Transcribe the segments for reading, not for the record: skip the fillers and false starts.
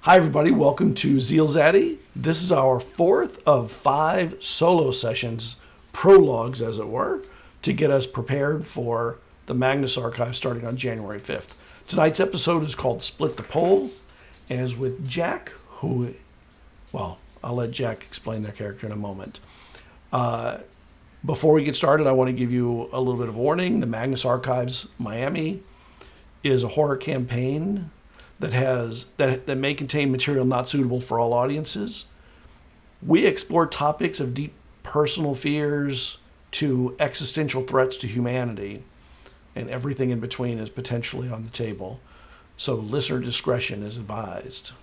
Hi everybody, welcome to ZealZaddy. This is our fourth of 5 solo sessions, prologues as it were, to get us prepared for the Magnus Archive starting on January 5th. Tonight's episode is called Split the Pole, and is with Jack, I'll let Jack explain their character in a moment. Before we get started, I want to give you a little bit of warning. The Magnus Archives Miami is a horror campaign that may contain material not suitable for all audiences. We explore topics of deep personal fears to existential threats to humanity, and everything in between is potentially on the table. So listener discretion is advised.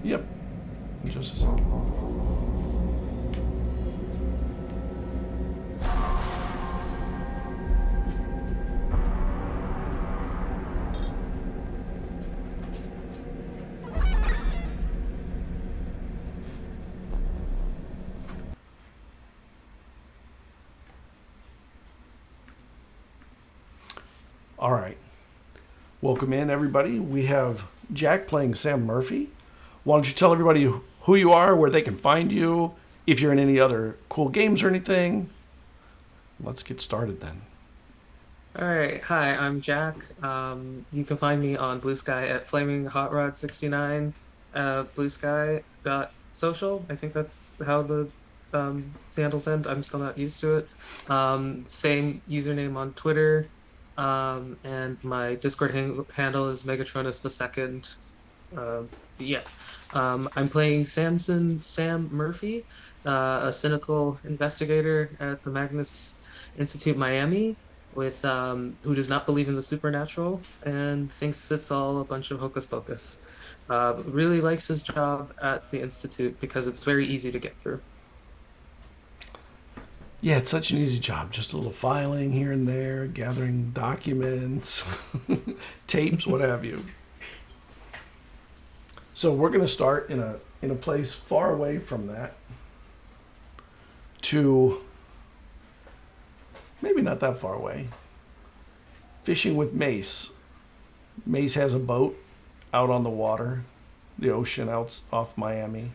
Yep. Just a second. All right. Welcome in, everybody. We have Jack playing Sam Murphy. Why don't you tell everybody who you are, where they can find you, if you're in any other cool games or anything. Let's get started then. All right, hi, I'm Jack. You can find me on Bluesky at Flaming Hotrod-69, bluesky.social. I think that's how the sandals end. I'm still not used to it. Same username on Twitter. And my Discord handle is Megatronus II. Yeah. I'm playing Sam Murphy, a cynical investigator at the Magnus Institute Miami, with who does not believe in the supernatural and thinks it's all a bunch of hocus pocus. Really likes his job at the Institute because it's very easy to get through. Yeah, it's such an easy job. Just a little filing here and there, gathering documents, tapes, what have you. So we're going to start in a place far away from that to maybe not that far away. Fishing with Mace. Mace has a boat out on the water, the ocean out off Miami.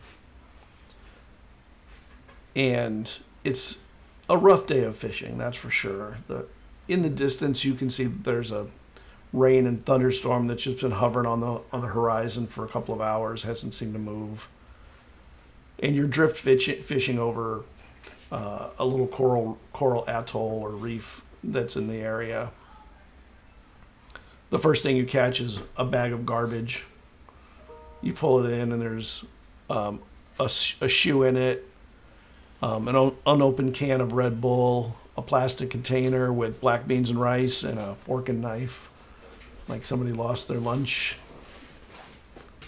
And it's a rough day of fishing, that's for sure. In the distance, you can see there's a rain and thunderstorm that's just been hovering on the horizon for a couple of hours, hasn't seemed to move. And you're drift fishing over a little coral atoll or reef that's in the area. The first thing you catch is a bag of garbage. You pull it in and there's a shoe in it, an unopened can of Red Bull, a plastic container with black beans and rice, and a fork and knife. Like somebody lost their lunch,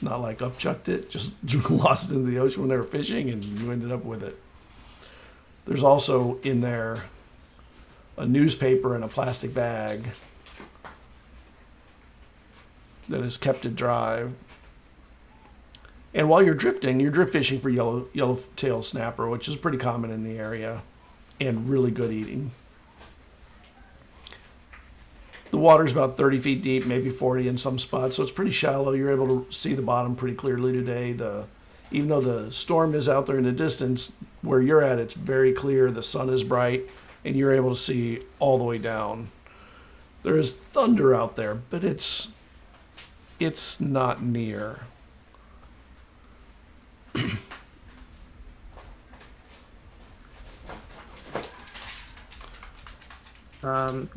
not like upchucked it, just lost it into the ocean when they were fishing and you ended up with it. There's also in there a newspaper in a plastic bag that is kept it dry. And while you're drift fishing for yellowtail snapper, which is pretty common in the area and really good eating. The water's about 30 feet deep, maybe 40 in some spots, so it's pretty shallow. You're able to see the bottom pretty clearly today. Even though the storm is out there in the distance, where you're at, it's very clear. The sun is bright, and you're able to see all the way down. There is thunder out there, but it's not near.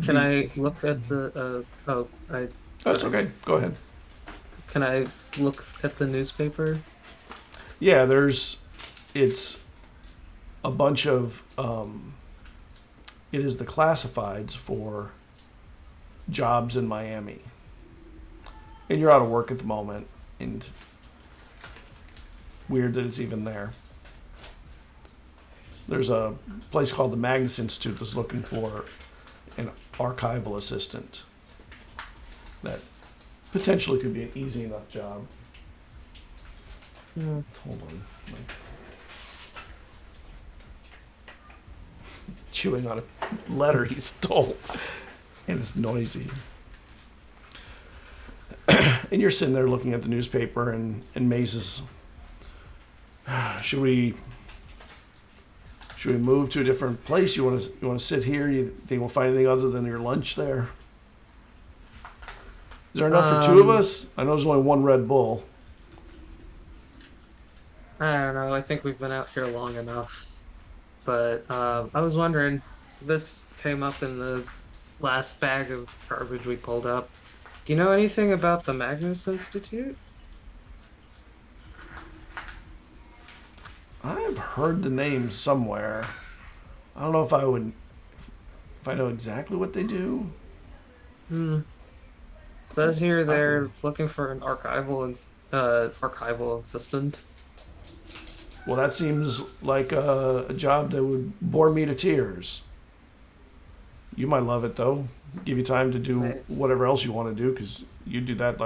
Can I look at the? That's okay. Go ahead. Can I look at the newspaper? Yeah, it's a bunch of. It is the classifieds for jobs in Miami, and you're out of work at the moment, and weird that it's even there. There's a place called the Magnus Institute that's looking for an archival assistant. that potentially could be an easy enough job. Hmm. Hold on. He's chewing on a letter he stole, and it's noisy. And you're sitting there looking at the newspaper, and Maze is, should we move to a different place? You want to sit here? You think we'll find anything other than your lunch there? Is there enough for two of us? I know there's only one Red Bull. I don't know. I think we've been out here long enough. But I was wondering, this came up in the last bag of garbage we pulled up. Do you know anything about the Magnus Institute? I've heard the name somewhere. I don't know if I know exactly what they do. Says here they're looking for an archival assistant. Well, that seems like a job that would bore me to tears. You might love it though. Give you time to do whatever else you want to do, because you do that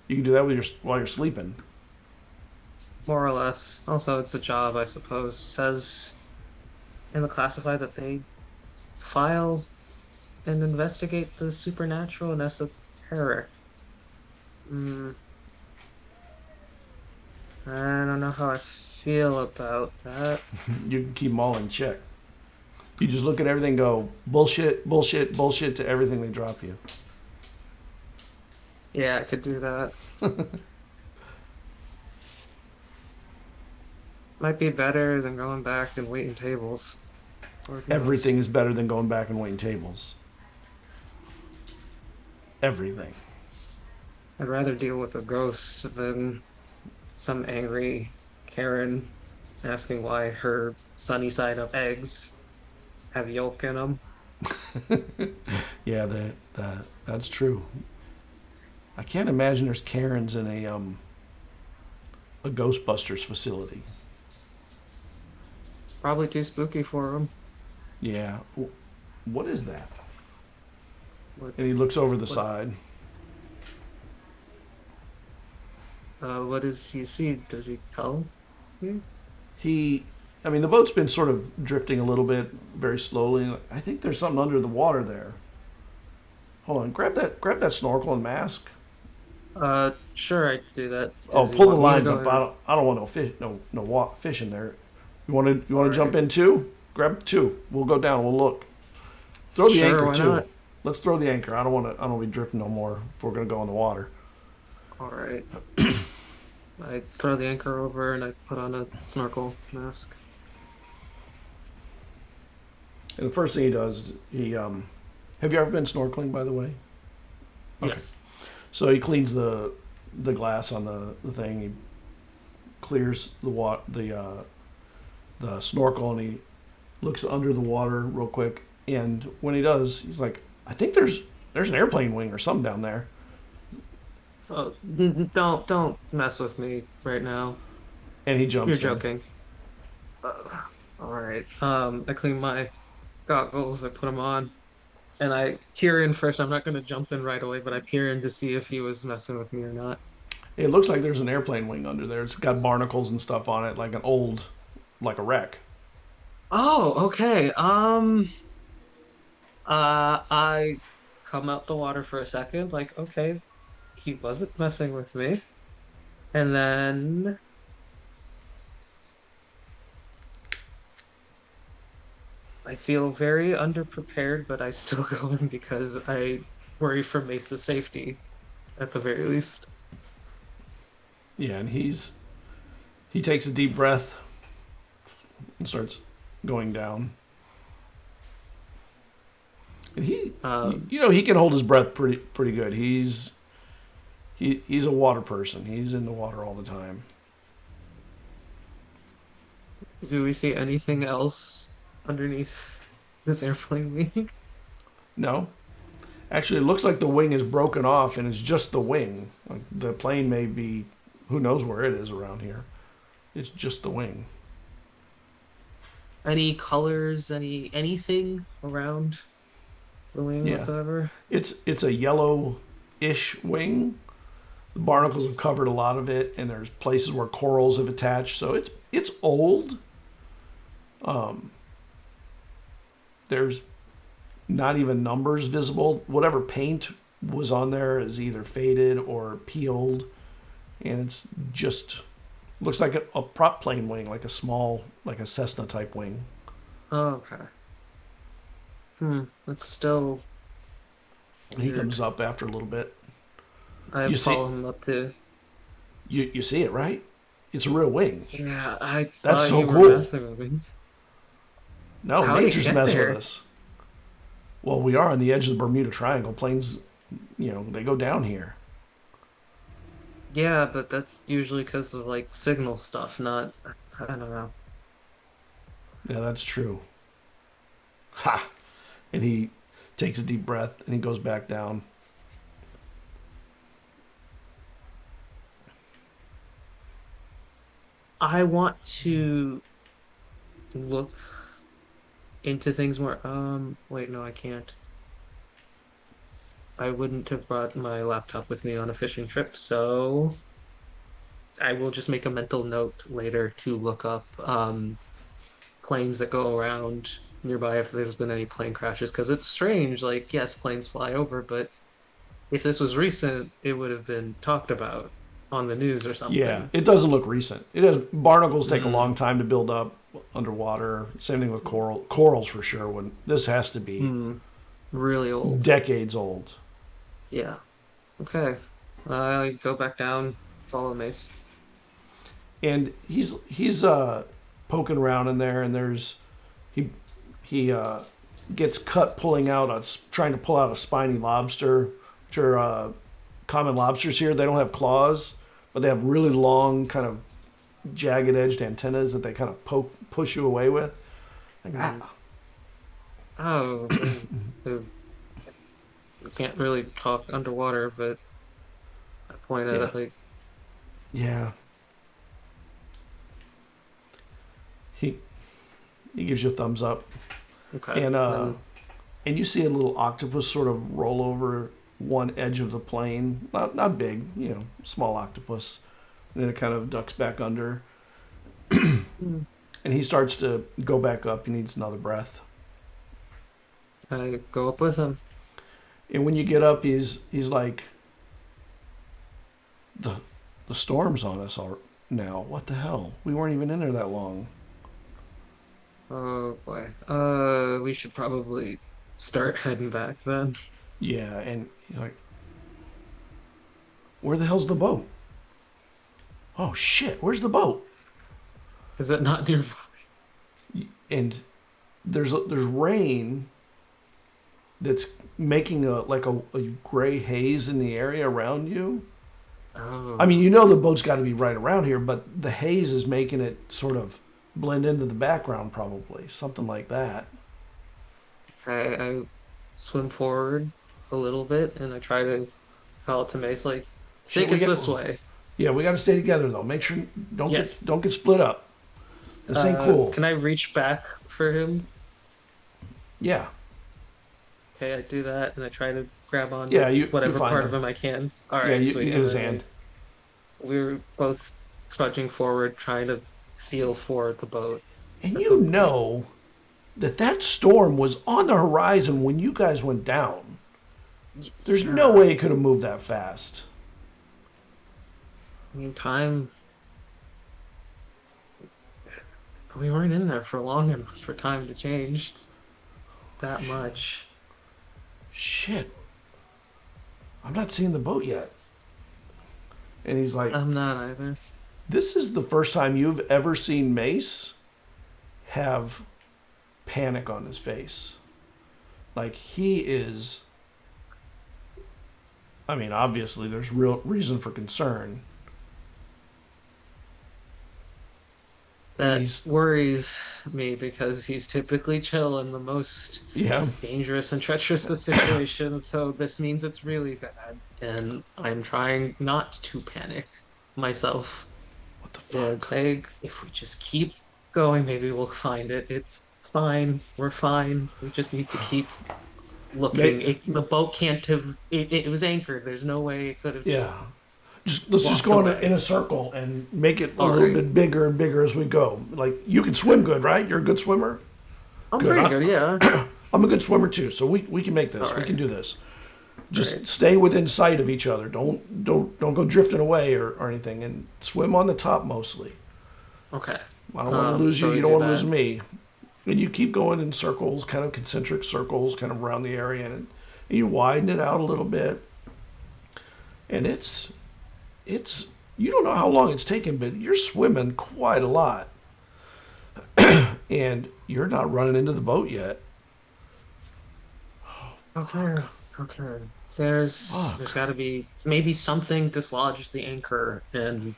you can do that while you're sleeping. More or less. Also, it's a job, I suppose. Says in the classified that they file and investigate the supernatural and esoteric. I don't know how I feel about that. You can keep them all in check. You just look at everything and go, bullshit, bullshit, bullshit to everything they drop you. Yeah, I could do that. Might be better than going back and waiting tables. Everything is better than going back and waiting tables. Everything. I'd rather deal with a ghost than some angry Karen asking why her sunny side up eggs have yolk in them. Yeah, that's true. I can't imagine there's Karens in a Ghostbusters facility. Probably too spooky for them. Yeah. What is that? What's, And he looks over the side. what does he see? Does he tell you? The boat's been sort of drifting a little bit, very slowly. I think there's something under the water there. Hold on, grab that snorkel and mask. Sure, I do that. Pull the lines up. I don't want no fish in there. You want to jump in too? Grab two. We'll go down. We'll look. Throw the anchor too. Not? Let's throw the anchor. I don't want to be drifting no more if we're gonna go in the water. All right. I throw the anchor over and I put on a snorkel mask. And the first thing he does, have you ever been snorkeling, by the way? Okay. Yes. So he cleans the glass on the thing. He clears the snorkel, and he looks under the water real quick. And when he does, he's like, I think there's an airplane wing or something down there. Oh, don't mess with me right now. And he jumps. You're joking. All right. I clean my goggles. I put them on, and I peer in first. I'm not going to jump in right away, but I peer in to see if he was messing with me or not. It looks like there's an airplane wing under there. It's got barnacles and stuff on it, like a wreck. Oh, okay. I come out the water for a second, like, okay, he wasn't messing with me. And then I feel very underprepared, but I still go in because I worry for Mesa's safety, at the very least. Yeah, and he takes a deep breath and starts going down. And he can hold his breath pretty good. He's a water person. He's in the water all the time. Do we see anything else underneath this airplane wing? No. Actually, it looks like the wing is broken off and it's just the wing. Like the plane may be, who knows where it is around here. It's just the wing. Any colors, anything around the wing whatsoever? It's a yellow ish wing. The barnacles have covered a lot of it, and there's places where corals have attached. So it's old. There's not even numbers visible. Whatever paint was on there is either faded or peeled, and it's just looks like a prop plane wing, like a small, like a Cessna type wing. Oh, okay. That's still He weird. comes up after a little bit. I You see- follow him up too. You see it, right? It's a real wing. Yeah, I That's thought so you were cool. messing with me. No, How'd he nature's get messing there? with us. Well, we are on the edge of the Bermuda Triangle. Planes, they go down here. Yeah, but that's usually because of like signal stuff, not I don't know. Yeah, that's true. Ha! And he takes a deep breath and he goes back down. I want to look into things more. Wait, no, I can't. I wouldn't have brought my laptop with me on a fishing trip, so I will just make a mental note later to look up planes that go around nearby if there's been any plane crashes, because it's strange. Like, yes, planes fly over, but if this was recent, it would have been talked about on the news or something. Yeah, it doesn't look recent. It has barnacles take a Mm. long time to build up underwater. Same thing with corals for sure. When this has to be Really old. decades old. Yeah. Okay. I go back down, follow Mace. And he's poking around in there, and there's he gets cut trying to pull out a spiny lobster, which are common lobsters here. They don't have claws, but they have really long, kind of jagged edged antennas that they kind of push you away with. Like, Oh, I can't really talk underwater, but I point at it like, yeah. He gives you a thumbs up. okay. And then- and you see a little octopus sort of roll over one edge of the plane. Not big, small octopus. And then it kind of ducks back under. And he starts to go back up. He needs another breath. I go up with him. And when you get up, he's like, the storm's on us now. What the hell? We weren't even in there that long. Oh boy. We should probably start heading back then. Yeah, and you're like, where the hell's the boat? Oh shit, where's the boat? Is it not nearby? And there's rain that's making a gray haze in the area around you. Oh. I mean, the boat's got to be right around here, but the haze is making it sort of blend into the background, probably something like that. I swim forward a little bit and I try to call it to Mace like, think it's this way. Yeah, we got to stay together though. Make sure don't get split up. This ain't cool. Can I reach back for him? Yeah. Okay, I do that and I try to grab on you whatever find part him. of him I can. All Yeah, right, you sweet. get his hand. We're both trudging forward, trying to feel for the boat. And That's you okay. know that storm was on the horizon when you guys went down. There's no way it could have moved that fast. I mean, time. We weren't in there for long enough for time to change that much. Shit. I'm not seeing the boat yet. And he's like, I'm not either. this is the first time you've ever seen Mace have panic on his face. Like, he is... I mean, obviously, there's real reason for concern. That He's- worries me because he's typically chill in the most Yeah. dangerous and treacherous of situations, so this means it's really bad. And I'm trying not to panic myself. What the And fuck? saying, if we just keep going, maybe we'll find it. It's fine. We're fine. We just need to keep looking. The boat can't have. It was anchored. There's no way it could have just Yeah. Let's just walked go away. in a circle and make it a All little right. bit bigger and bigger as we go. Like you can swim good, right? You're a good swimmer. I'm Good. pretty good. Yeah. I'm a good swimmer too, so we can make this. All We right. can do this. Just Right. stay within sight of each other. Don't go drifting away or anything, and swim on the top mostly. Okay. I don't want to lose So you. we You don't do want to lose that. me. And you keep going in circles, kind of concentric circles, kind of around the area, and you widen it out a little bit. And it's you don't know how long it's taken, but you're swimming quite a lot, and you're not running into the boat yet. Okay. Okay. There's got to be maybe something dislodged the anchor and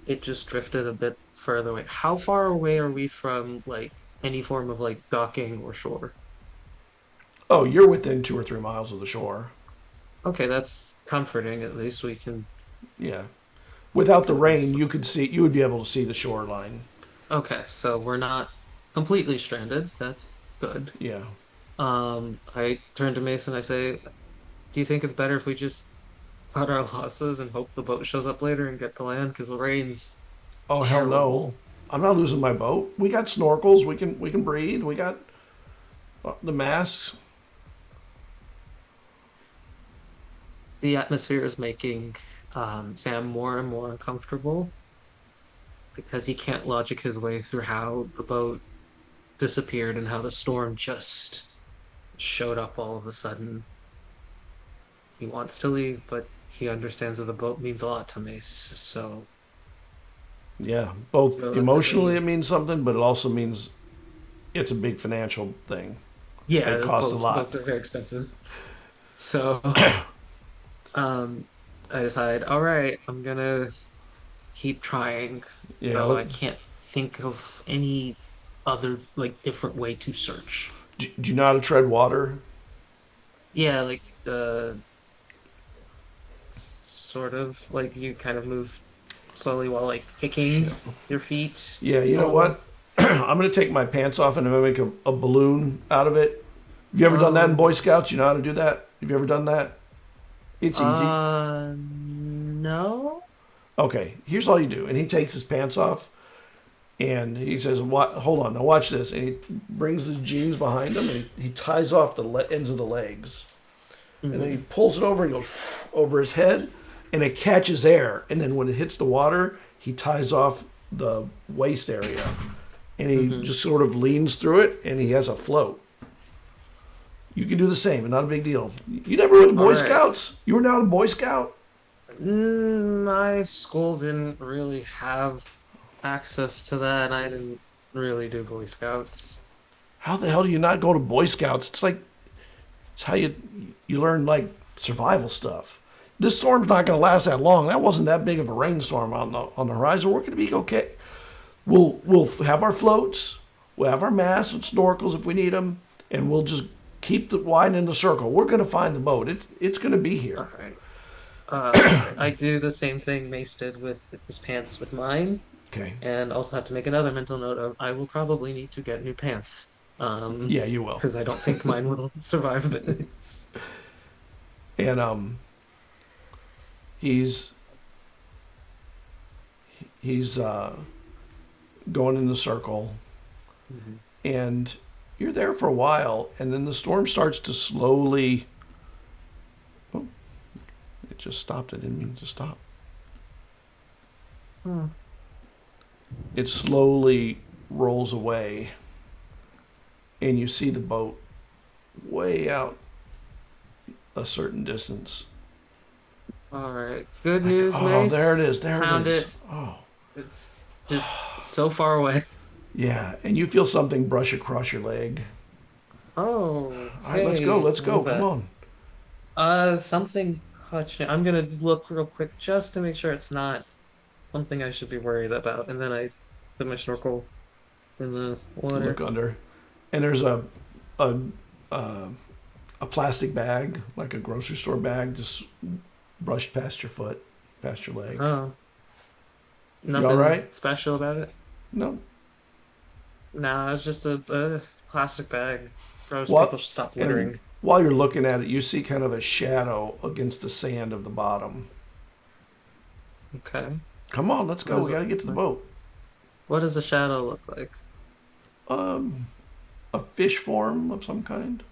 it just drifted a bit further away. How far away are we from like any form of like docking or shore? Oh, you're within 2 or 3 miles of the shore. Okay, that's comforting. At least we can Yeah. Without the do rain, this. you would be able to see the shoreline. Okay, so we're not completely stranded. That's good. Yeah. I turn to Mason. I say, "Do you think it's better if we just cut our losses and hope the boat shows up later and get to land? Because the rain's Oh hell no. terrible." I'm not losing my boat. We got snorkels. We can breathe. We got the masks. The atmosphere is making Sam more and more uncomfortable because he can't logic his way through how the boat disappeared and how the storm just showed up all of a sudden. He wants to leave, but he understands that the boat means a lot to Mace. So Yeah. Both emotionally reluctantly, it means something, but it also means it's a big financial thing. yeah, It costs a lot. boats are very expensive. So I decide, all right, I'm gonna keep trying, Yeah. though I can't think of any other like different way to search. Do you know how to tread water? Yeah, like sort of like you kind of move slowly while like kicking your feet. Yeah. You know Oh, what? I'm gonna take my pants off and I'm gonna make a balloon out of it. Have you ever done that in oh, Boy Scouts? You know how to do that? Have you ever done that? It's easy. no. Okay, here's all you do. And he takes his pants off and he says, "What? Hold on, now watch this." And he brings his jeans behind him and he ties off the ends of the legs. And then he Mhm. pulls it over and goes over his head and it catches air. And then when it hits the water, he ties off the waist area and he Mhm. just sort of leans through it and he has a float. You can do the same, and not a big deal. You never went to All Boy right. Scouts? You were not a Boy Scout? My school didn't really have access to that. I didn't really do Boy Scouts. How the hell do you not go to Boy Scouts? It's like it's how you learn like survival stuff. This storm's not going to last that long. That wasn't that big of a rainstorm on the horizon. We're going to be okay. We'll have our floats. We'll have our masks and snorkels if we need them, and we'll just keep the widening the circle. We're going to find the boat. It's going to be All here. right. I do the same thing Mace did with his pants with mine, Okay. and also have to make another mental note of I will probably need to get new pants. Yeah, you will. Because I don't think mine will survive this. And he's he's going in the circle, Mhm. and you're there for a while, and then the storm starts to slowly. Oh, it just stopped. I didn't mean to stop. Hmm. It slowly rolls away, and you see the boat way out a certain distance. All right. Good Like, news, oh, there it Mace. is. There Found it is. it. Oh, It's just so far away. yeah. And you feel something brush across your leg. Oh, All right, let's go. hey, Let's what go. is Come that? on. Something touching. I'm gonna look real quick just to make sure it's not something I should be worried about. And then I put my snorkel in the Look water. under, and there's a uh, a plastic bag, like a grocery store bag, just brushed past your foot, past your leg. Oh, You all nothing right? special about it. No. Nah, it's just a plastic bag. Gross. People What? should stop And littering. while you're looking at it, you see kind of a shadow against the sand of the bottom. Okay. Come on, let's go. We gotta get to the boat. What does a shadow look like? A fish form of some kind.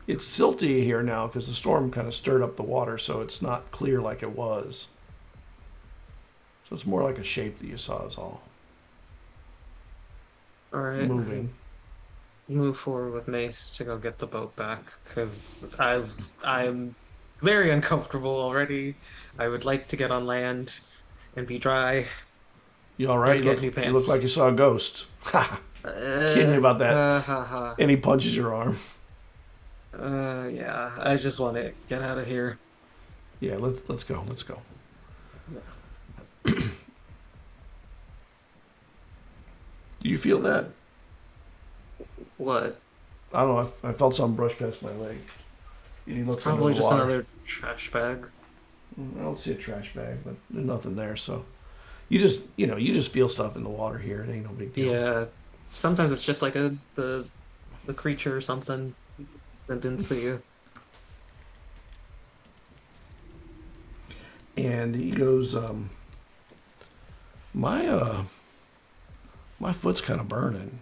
It's silty here now because the storm kind of stirred up the water, so it's not clear like it was. So it's more like a shape that you saw is all. All right. Moving. Move forward with Mace to go get the boat back because I'm very uncomfortable already. I would like to get on land and be dry. You all right? You look like you saw a ghost. Kidding you about that. And he punches your arm. Yeah. I just want to get out of here. Yeah, let's go. Let's go. Do you feel that? What? I don't know. I felt something brush past my leg. It's probably just another trash bag. I don't see a trash bag, but there's nothing there. So you just feel stuff in the water here. It ain't no big deal. Yeah. Sometimes it's just like the creature or something that didn't see you. And he goes, my foot's kind of burning.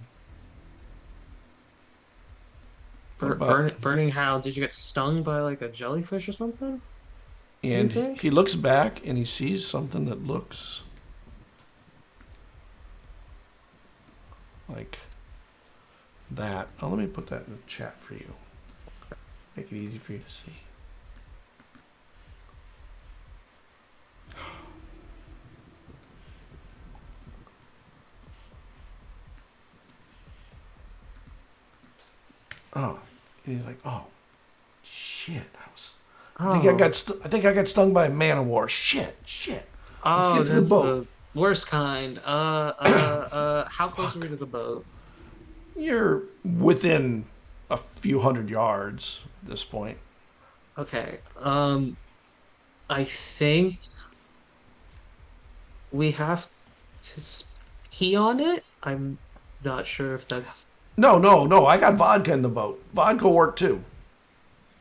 Burning how? Did you get stung by like a jellyfish or something? And he looks back and he sees something that looks like that. Oh, let me put that in the chat for you. Make it easy for you to see. Oh, and he's like, "Oh, shit! I think I got stung by a man of war. Shit! Oh, Let's get to the boat. The worst kind. How close are we to the boat? You're within a few hundred yards at this point. Okay. I think we have to pee on it. I'm not sure if that's. No. I got vodka in the boat. Vodka work too.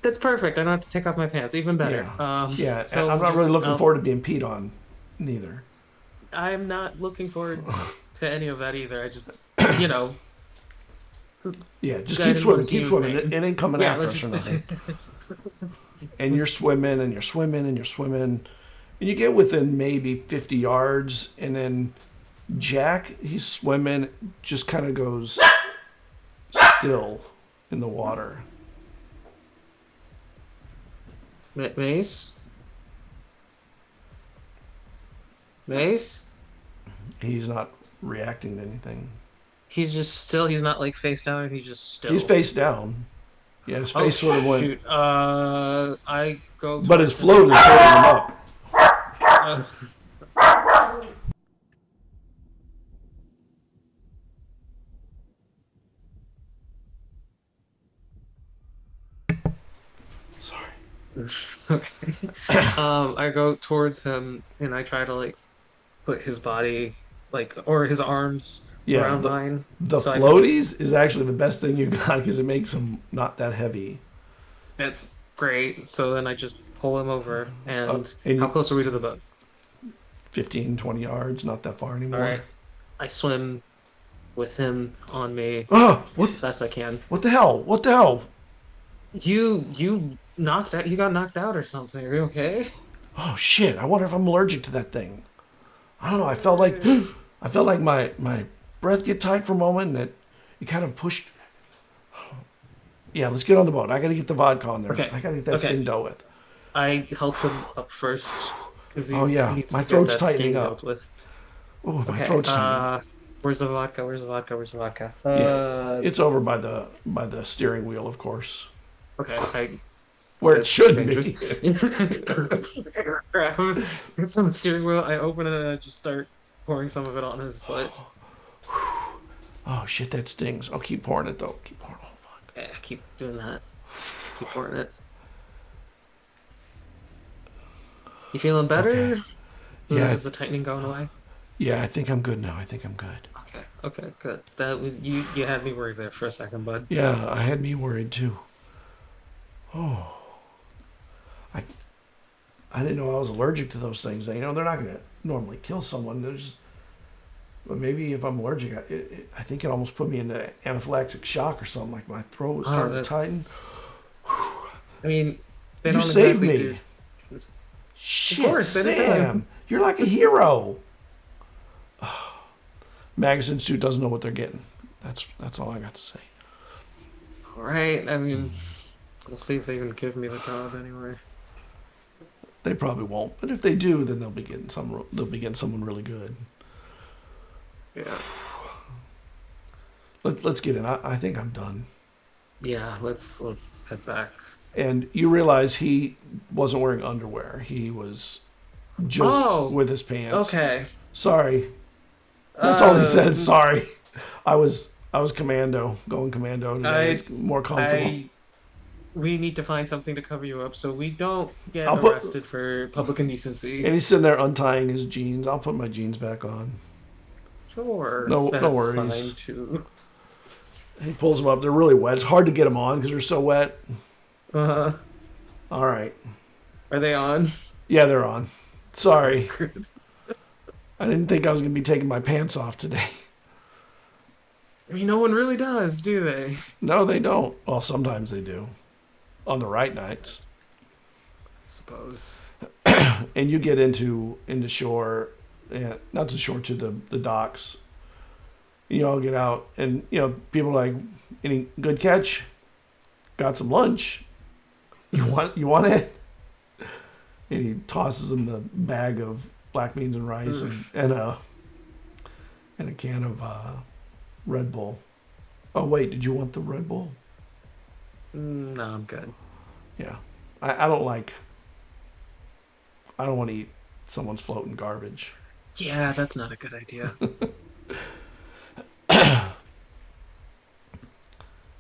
That's perfect. I don't have to take off my pants. Even better. Yeah. So I'm not really looking forward to being peed on, neither. I'm not looking forward to any of that either. I just, Yeah, just keep swimming. Keep swimming. It ain't coming after us or nothing. And you're swimming, and you're swimming, and you're swimming. And you get within maybe 50 yards, and then Jack, he's swimming, just kind of goes still in the water. Mace? He's not reacting to anything. He's just still. He's not like face down. He's just still. He's face down. Yeah, his face sort of went. Shoot. I go. But his float is holding him up. Okay. I go towards him and I try to like put his body or his arms around mine. The floaties is actually the best thing you got because it makes them not that heavy. That's great. So then I just pull him over and how close are we to the boat? 15, 20 yards, not that far anymore. All right. I swim with him on me as fast as I can. What the hell? You knocked out. You got knocked out or something. Are you okay? Oh shit! I wonder if I'm allergic to that thing. I don't know. I felt like my breath get tight for a moment, and it kind of pushed. Yeah, let's get on the boat. I got to get the vodka on there. Okay. I got to get that sting dealt with. I help him up first because my throat's tightening up. Oh, my throat's tightening. Where's the vodka? Yeah, it's over by the steering wheel, of course. Okay, where it should be. Grab it from the steering wheel. I open it and I just start pouring some of it on his foot. Oh shit, that stings. Oh, keep pouring it though. Keep pouring. Oh fuck. Yeah, keep doing that. Keep pouring it. You feeling better? Okay. Is the tightening going away? Yeah, I think I'm good now. I think I'm good. Okay, good. That was you had me worried there for a second, bud. Yeah, I had me worried too. Oh, I I didn't know I was allergic to those things. You know, they're not going to normally kill someone. But maybe if I'm allergic, I think it almost put me into anaphylactic shock or something. Like my throat was starting to tighten. I mean, they You don't saved exactly me. do. Shit, Of course, Sam, anytime. you're like a hero. Magnus Institute doesn't know what they're getting. That's all I got to say. All right. I mean, we'll see if they even give me the job anyway. They probably won't, but if they do, then they'll be getting some. They'll be getting someone really good. Yeah. Let's get in. I think I'm done. Yeah. Let's head back. And you realize he wasn't wearing underwear. He was just with his pants. Okay. Sorry. That's all he said. Sorry. I was going commando today. It's more comfortable. We need to find something to cover you up so we don't get arrested for public indecency. And he's sitting there untying his jeans. I'll put my jeans back on. Sure. No That's worries. Fine too. He pulls them up. They're really wet. It's hard to get them on because they're so wet. Uh-huh. All right. Are they on? Yeah, they're on. Sorry. I didn't think I was going to be taking my pants off today. I mean, no one really does, do they? No, they don't. Well, sometimes they do. On the right nights. I suppose. And you get into shore, not to shore, to the docks. You all get out, and people are like, "Any good catch? Got some lunch? You want it?" And he tosses him the bag of black beans and rice and a can of Red Bull. Oh wait, did you want the Red Bull? No, I'm good. Yeah, I don't want to eat someone's floating garbage. Yeah, that's not a good idea.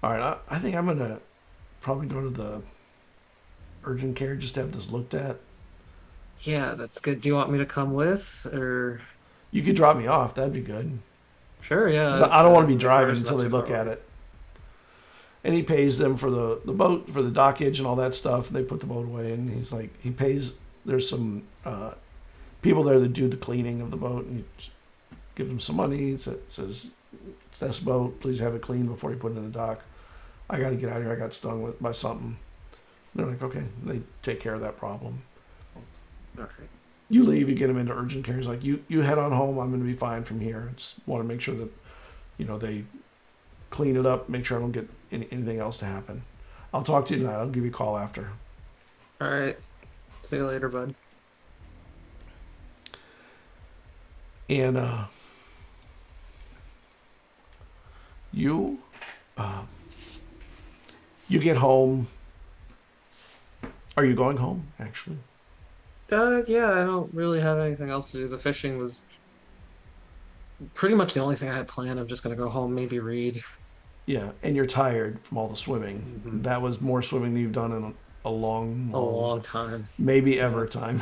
All right, I think I'm gonna probably go to the urgent care just to have this looked at. Yeah, that's good. Do you want me to come with, or? You could drop me off. That'd be good. Sure, yeah. I don't want to be driving until they look at it. And he pays them for the boat, for the dockage and all that stuff. They put the boat away, and he's like, he pays. There's some people there that do the cleaning of the boat, and he just gives them some money. He says, "It's this boat. Please have it cleaned before you put it in the dock. I got to get out of here. I got stung by something." They're like, "Okay." They take care of that problem. All right. You leave. You get them into urgent care. He's like, "You head on home. I'm going to be fine from here. Just want to make sure that, they clean it up. Make sure I don't get anything else to happen. I'll talk to you tonight. I'll give you a call after." All right. See you later, bud. And you get home. Are you going home, actually? Yeah, I don't really have anything else to do. The fishing was pretty much the only thing I had planned. I'm just gonna go home, maybe read. Yeah, and you're tired from all the swimming. Mm-hmm. That was more swimming than you've done in a long time. Maybe ever time.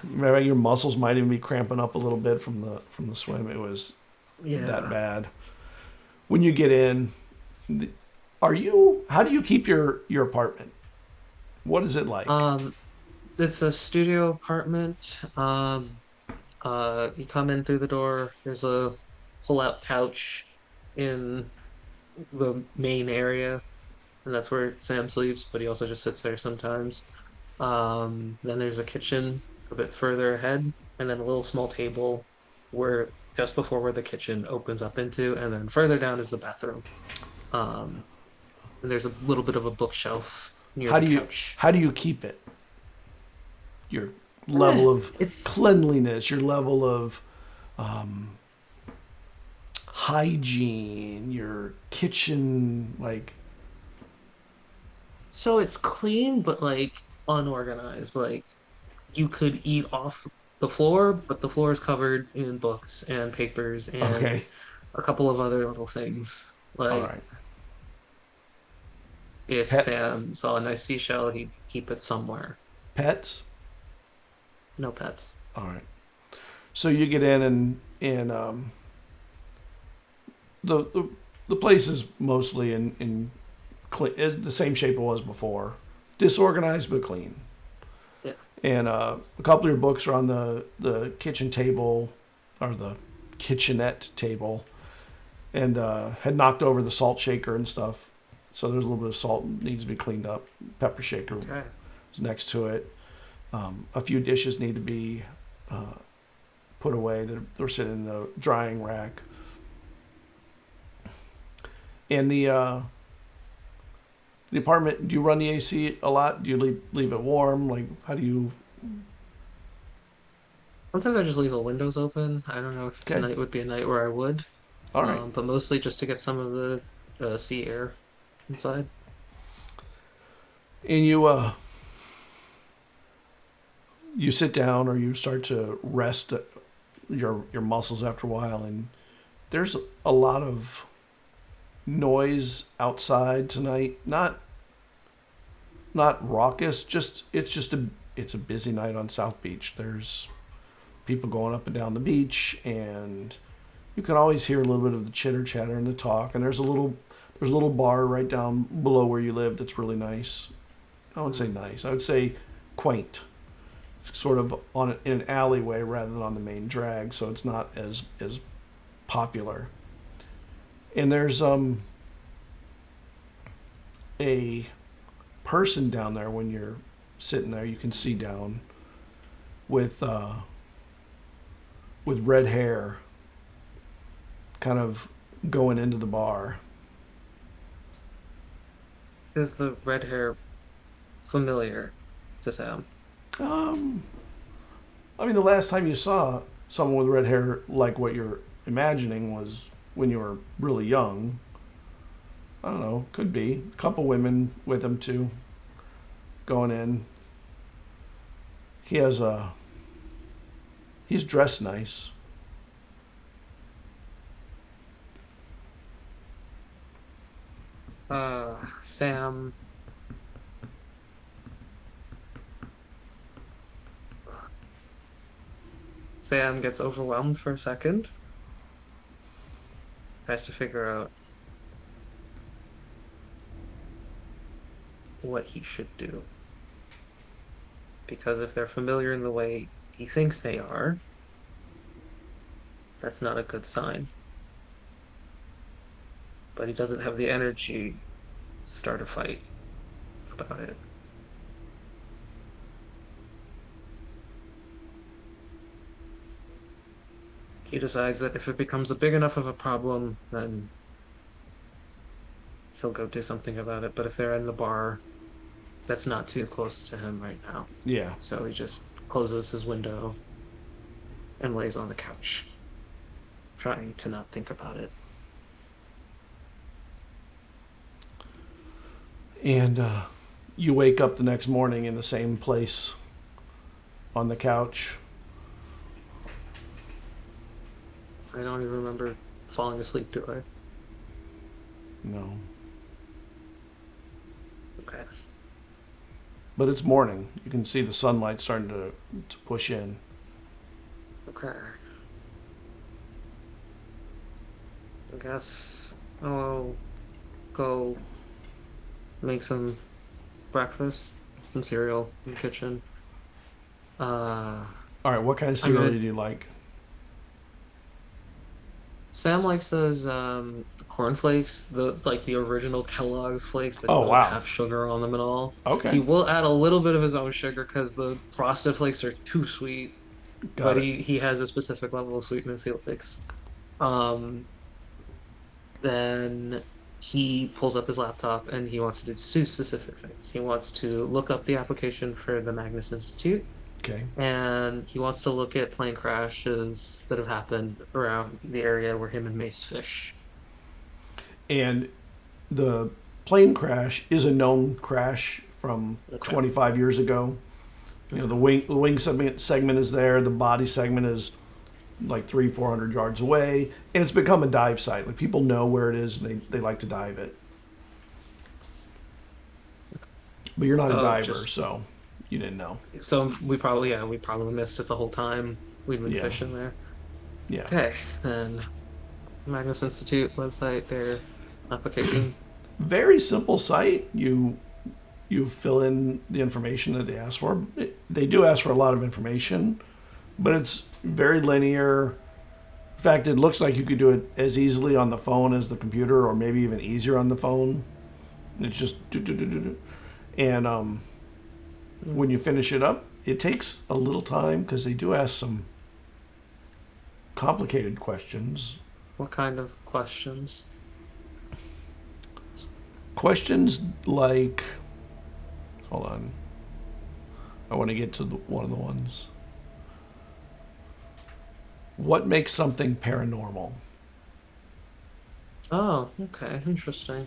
Maybe your muscles might even be cramping up a little bit from the swim. It was that bad. When you get in, how do you keep your apartment? What is it like? It's a studio apartment. You come in through the door. There's a pull-out couch in the main area, and that's where Sam sleeps, but he also just sits there sometimes. Then there's a kitchen a bit further ahead, and then a little small table just before where the kitchen opens up into, and then further down is the bathroom. And there's a little bit of a bookshelf near the couch. How do you keep it? Your level of cleanliness, your level of hygiene, your kitchen, like. So it's clean, but unorganized. You could eat off the floor, but the floor is covered in books and papers and a couple of other little things. All right. If Sam saw a nice seashell, he'd keep it somewhere. Pets? No pets. All right. So you get in, and and the place is mostly in the same shape it was before, disorganized but clean. Yeah. And a couple of your books are on the kitchen table, or the kitchenette table, and had knocked over the salt shaker and stuff. So there's a little bit of salt needs to be cleaned up. Pepper shaker is next to it. A few dishes need to be put away. They're sitting in the drying rack. And the apartment, do you run the AC a lot? Do you leave it warm? Like, how do you... Sometimes I just leave the windows open. I don't know if tonight would be a night where I would. All right. But mostly just to get some of the sea air inside. And you sit down, or you start to rest your muscles after a while, and there's a lot of noise outside tonight. Not raucous, it's a busy night on South Beach. There's people going up and down the beach, and you can always hear a little bit of the chitter chatter and the talk. And there's a little bar right down below where you live that's really nice. I wouldn't say nice, I would say quaint. It's sort of in an alleyway rather than on the main drag, so it's not as popular. And there's a person down there when you're sitting there. You can see down with red hair, kind of going into the bar. Is the red hair familiar to Sam? I mean, the last time you saw someone with red hair like what you're imagining was when you were really young. I don't know, could be. A couple women with him too, going in. He's dressed nice. Sam gets overwhelmed for a second. Tries to figure out what he should do. Because if they're familiar in the way he thinks they are, that's not a good sign. But he doesn't have the energy to start a fight about it. He decides that if it becomes a big enough of a problem, then he'll go do something about it. But if they're in the bar, that's not too close to him right now. Yeah. So he just closes his window and lays on the couch, trying to not think about it. And you wake up the next morning in the same place on the couch. I don't even remember falling asleep, do I? No. Okay. But it's morning. You can see the sunlight starting to push in. Okay. I guess I'll go make some breakfast, some cereal in the kitchen. All right, what kind of cereal do you like? Sam likes those cornflakes, the original Kellogg's flakes that don't have sugar on them at all. Okay. He will add a little bit of his own sugar because the Frosted Flakes are too sweet. But he has a specific level of sweetness he likes. Then he pulls up his laptop and he wants to do two specific things. He wants to look up the application for the Magnus Institute. Okay. And he wants to look at plane crashes that have happened around the area where him and Mace fish. And the plane crash is a known crash from 25 years ago. You know, the wing segment is there. The body segment is like 300-400 yards away, and it's become a dive site. Like, people know where it is, and they like to dive it. But you're not a diver, so you didn't know. So we probably missed it the whole time we'd been fishing there. Yeah. Okay, and Magnus Institute website, their application. Very simple site. You fill in the information that they ask for. They do ask for a lot of information, but it's very linear. In fact, it looks like you could do it as easily on the phone as the computer, or maybe even easier on the phone. It's just and when you finish it up, it takes a little time because they do ask some complicated questions. What kind of questions? Questions like, hold on, I want to get to one of the ones. What makes something paranormal? Oh, okay, interesting.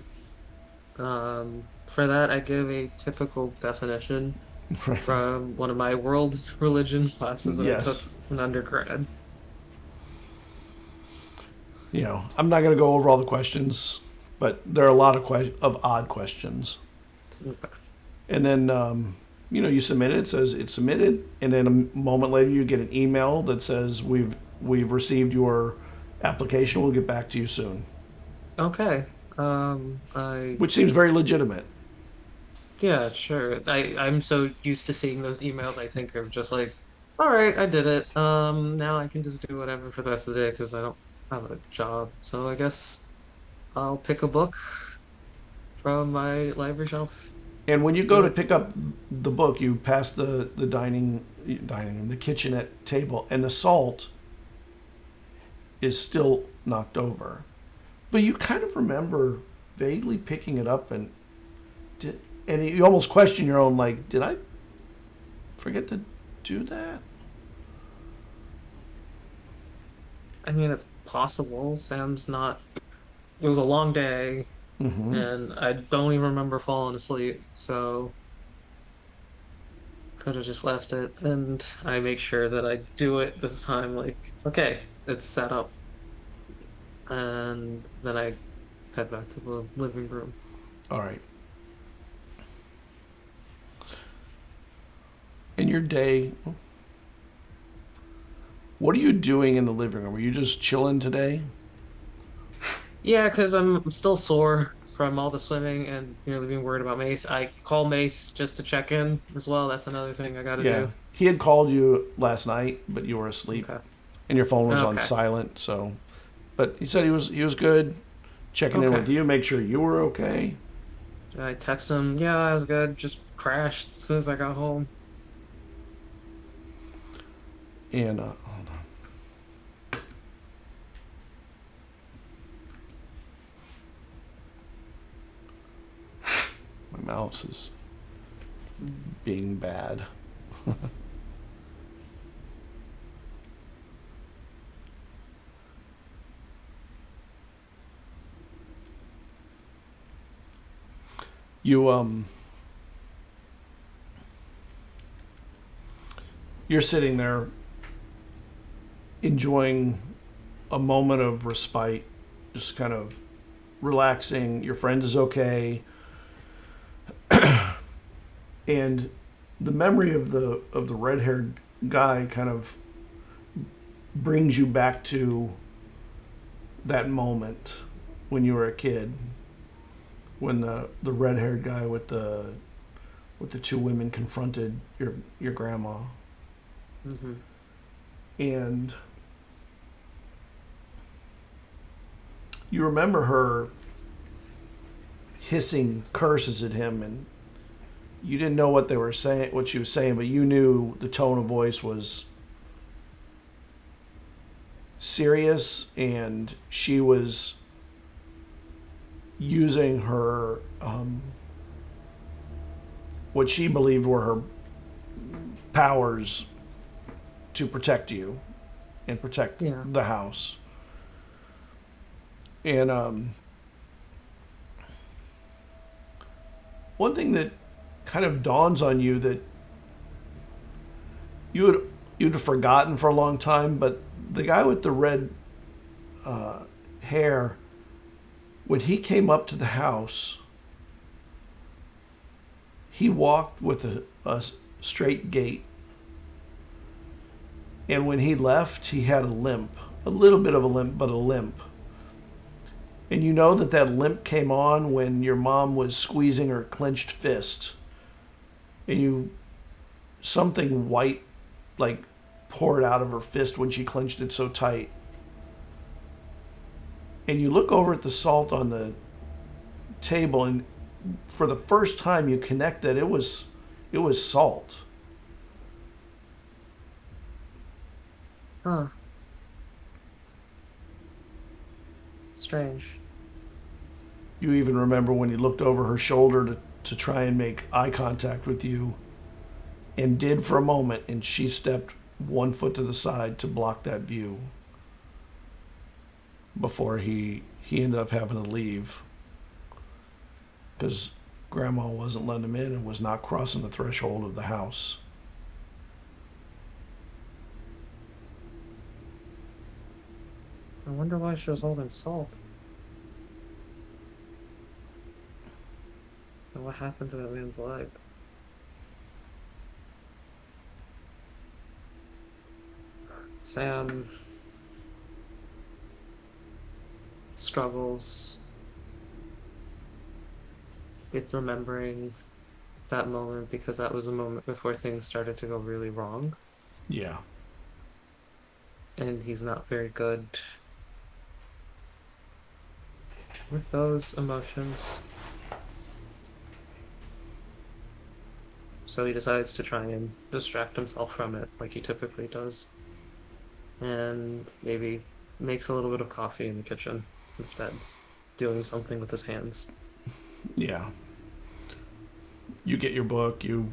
For that, I give a typical definition Right. from one of my world religion classes that I took Yes. in undergrad. You know, I'm not going to go over all the questions, but there are a lot of odd questions. Okay. And then, you submit it. It says it's submitted, and then a moment later, you get an email that says we've received your application. We'll get back to you soon. Okay. Which seems very legitimate. Yeah, sure. I'm so used to seeing those emails, I think of just like, all right, I did it. Now I can just do whatever for the rest of the day because I don't have a job. So I guess I'll pick a book from my library shelf. And when you go to pick up the book, you pass the dining room, the kitchenette table, and the salt is still knocked over. But you kind of remember vaguely picking it up, and you almost question your own, like, did I forget to do that? I mean, it's possible. Sam's not. It was a long day, Mm-hmm. and I don't even remember falling asleep, so could have just left it. And I make sure that I do it this time. Like, okay, it's set up, and then I head back to the living room. All right. In your day, what are you doing in the living room? Are you just chilling today? Yeah, because I'm still sore from all the swimming and being worried about Mace. I call Mace just to check in as well. That's another thing I got to Yeah. do. He had called you last night, but you were asleep, Okay. and your phone was on Okay. silent. So, but he said he was good, checking in Okay. with you, make sure you were okay. I text him, yeah, I was good. Just crashed as soon as I got home. And hold on. My mouse is being bad. You you're sitting there enjoying a moment of respite, just kind of relaxing. Your friend is okay, and the memory of the red-haired guy kind of brings you back to that moment when you were a kid, when the red-haired guy with the two women confronted your grandma. Mm-hmm. And you remember her hissing curses at him, and you didn't know what she was saying, but you knew the tone of voice was serious, and she was using her what she believed were her powers to protect you and protect Yeah. the house. And one thing that kind of dawns on you that you'd forgotten for a long time, but the guy with the red hair, when he came up to the house, he walked with a straight gait. And when he left, he had a limp a little bit of a limp, but a limp. And you know that limp came on when your mom was squeezing her clenched fist. And something white, like, poured out of her fist when she clenched it so tight. And you look over at the salt on the table, and for the first time you connect that it was salt. Huh. Strange. You even remember when you looked over her shoulder to try and make eye contact with you, and did for a moment, and she stepped 1 foot to the side to block that view before he ended up having to leave because Grandma wasn't letting him in and was not crossing the threshold of the house. I wonder why she was holding salt. And what happened to that man's leg? Sam struggles with remembering that moment because that was a moment before things started to go really wrong. Yeah. And he's not very good with those emotions. So he decides to try and distract himself from it like he typically does. And maybe makes a little bit of coffee in the kitchen instead, doing something with his hands. Yeah. You get your book, you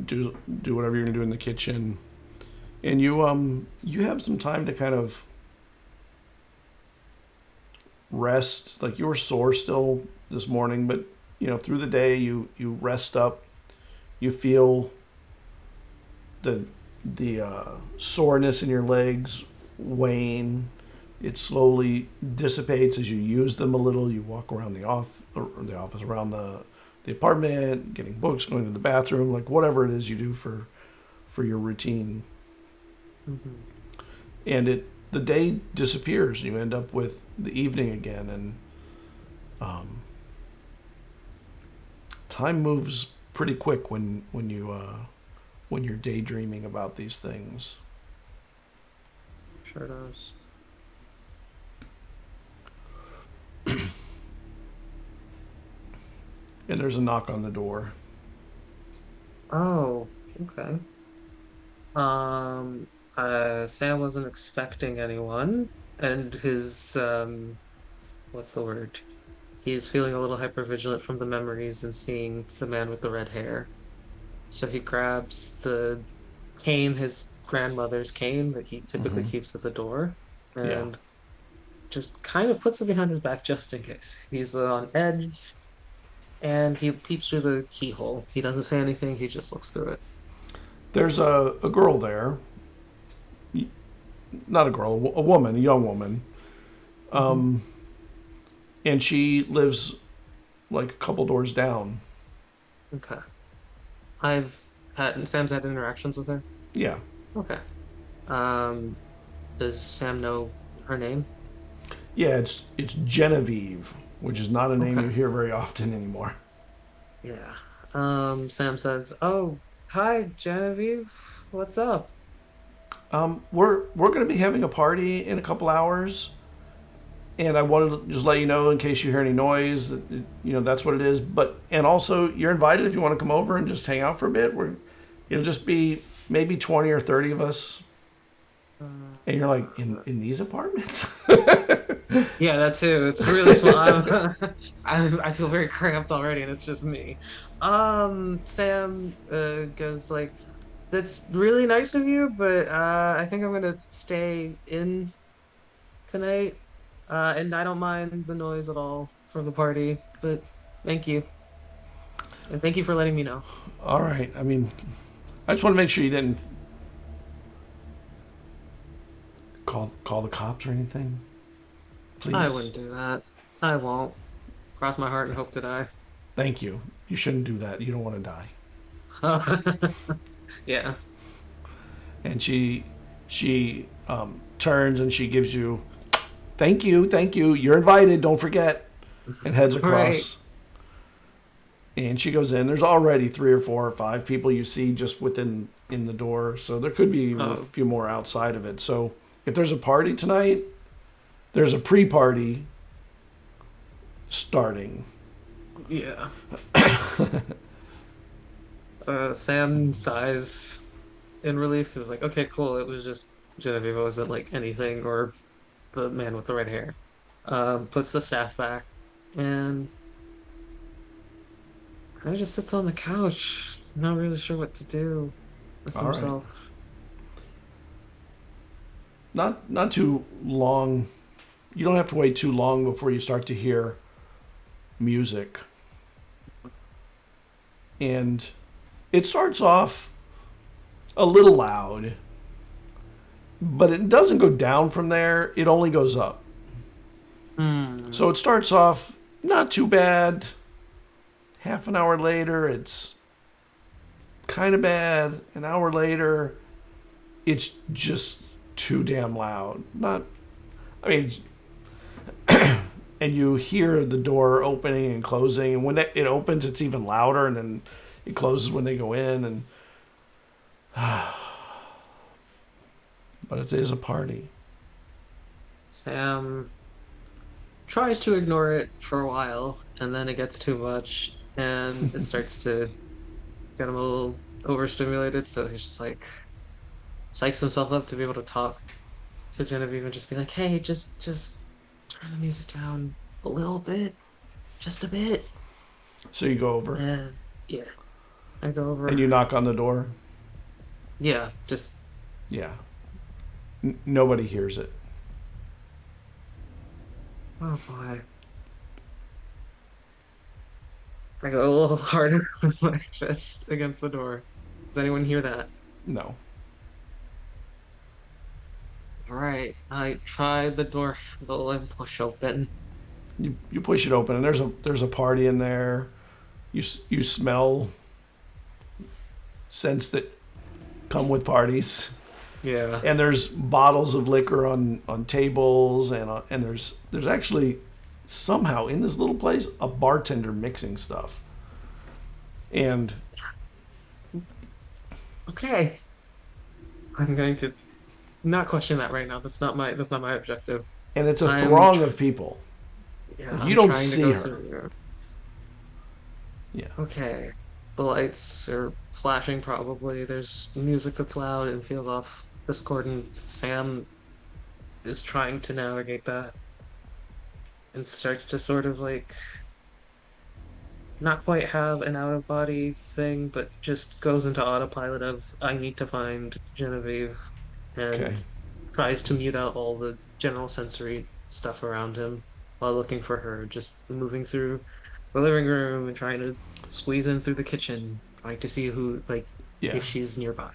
do whatever you're gonna do in the kitchen, and you have some time to kind of rest. Like, you were sore still this morning, but through the day you rest up. You feel the soreness in your legs wane. It slowly dissipates as you use them a little. You walk around the office, around the apartment, getting books, going to the bathroom, like whatever it is you do for your routine. Mm-hmm. And the day disappears. You end up with the evening again, and time moves pretty quick when you're daydreaming about these things. Sure does. And there's a knock on the door. Oh, okay. Sam wasn't expecting anyone, and his what's the word? He's feeling a little hypervigilant from the memories and seeing the man with the red hair. So he grabs the cane, his grandmother's cane that he typically keeps at the door, and just kind of puts it behind his back just in case. He's on edge, and he peeps through the keyhole. He doesn't say anything, he just looks through it. There's a girl there. Not a girl, a woman, a young woman. And she lives like a couple doors down. Okay. Sam's had interactions with her? Yeah. Okay. Does Sam know her name? Yeah, it's Genevieve, which is not a name you hear very often anymore. Yeah. Sam says, "Oh, hi, Genevieve. What's up?" We're going to be having a party in a couple hours, and I wanted to just let you know in case you hear any noise that that's what it is. And also you're invited if you want to come over and just hang out for a bit. It'll just be maybe 20 or 30 of us. And you're like, in these apartments? Yeah, that too. It's really small. I feel very cramped already, and it's just me. Sam goes like, "That's really nice of you, but I think I'm gonna stay in tonight. And I don't mind the noise at all from the party, but thank you. And thank you for letting me know." All right. I mean, I just want to make sure you didn't call the cops or anything. Please. I wouldn't do that. I won't. Cross my heart and hope to die. Thank you. You shouldn't do that. You don't want to die. Yeah. And she She turns and she gives you, thank you, you're invited, don't forget, and heads across. Right. And she goes in. There's already 3 or 4 or 5 people you see just in the door, so there could be a few more outside of it. So if there's a party tonight, there's a pre-party starting. Yeah. Sam sighs in relief because, like, okay, cool. It was just Genevieve. It wasn't like anything, or the man with the red hair. Puts the staff back and kind of just sits on the couch, not really sure what to do with All right. himself. Not too long. You don't have to wait too long before you start to hear music. And it starts off a little loud, but it doesn't go down from there. It only goes up. So it starts off not too bad. Half an hour later, it's kind of bad. An hour later, it's just too damn loud. And you hear the door opening and closing, and when it opens, it's even louder, and then it closes when they go in. And but it is a party. Sam tries to ignore it for a while, and then it gets too much, and it starts to get him a little overstimulated, so he's just like psychs himself up to be able to talk to Genevieve and just be like, hey, just turn the music down a little bit. Just a bit. So you go over. And yeah. I go over. And you knock on the door? Yeah, just... Yeah. Nobody hears it. Oh boy. I go a little harder with my fist against the door. Does anyone hear that? No. Alright, I try the door handle and push open. You push it open, and there's a party in there. You smell scents that come with parties. Yeah. And there's bottles of liquor on tables, and there's actually somehow in this little place a bartender mixing stuff. And okay, I'm going to not question that right now. That's not my objective. And it's a throng of people. Yeah, you don't see her. Yeah. Okay. The lights are flashing probably. There's music that's loud and feels off discordant. Sam is trying to navigate that and starts to sort of like not quite have an out-of-body thing, but just goes into autopilot of I need to find Genevieve, and tries to mute out all the general sensory stuff around him while looking for her, just moving through the living room and trying to squeeze in through the kitchen, trying to see who, if she's nearby.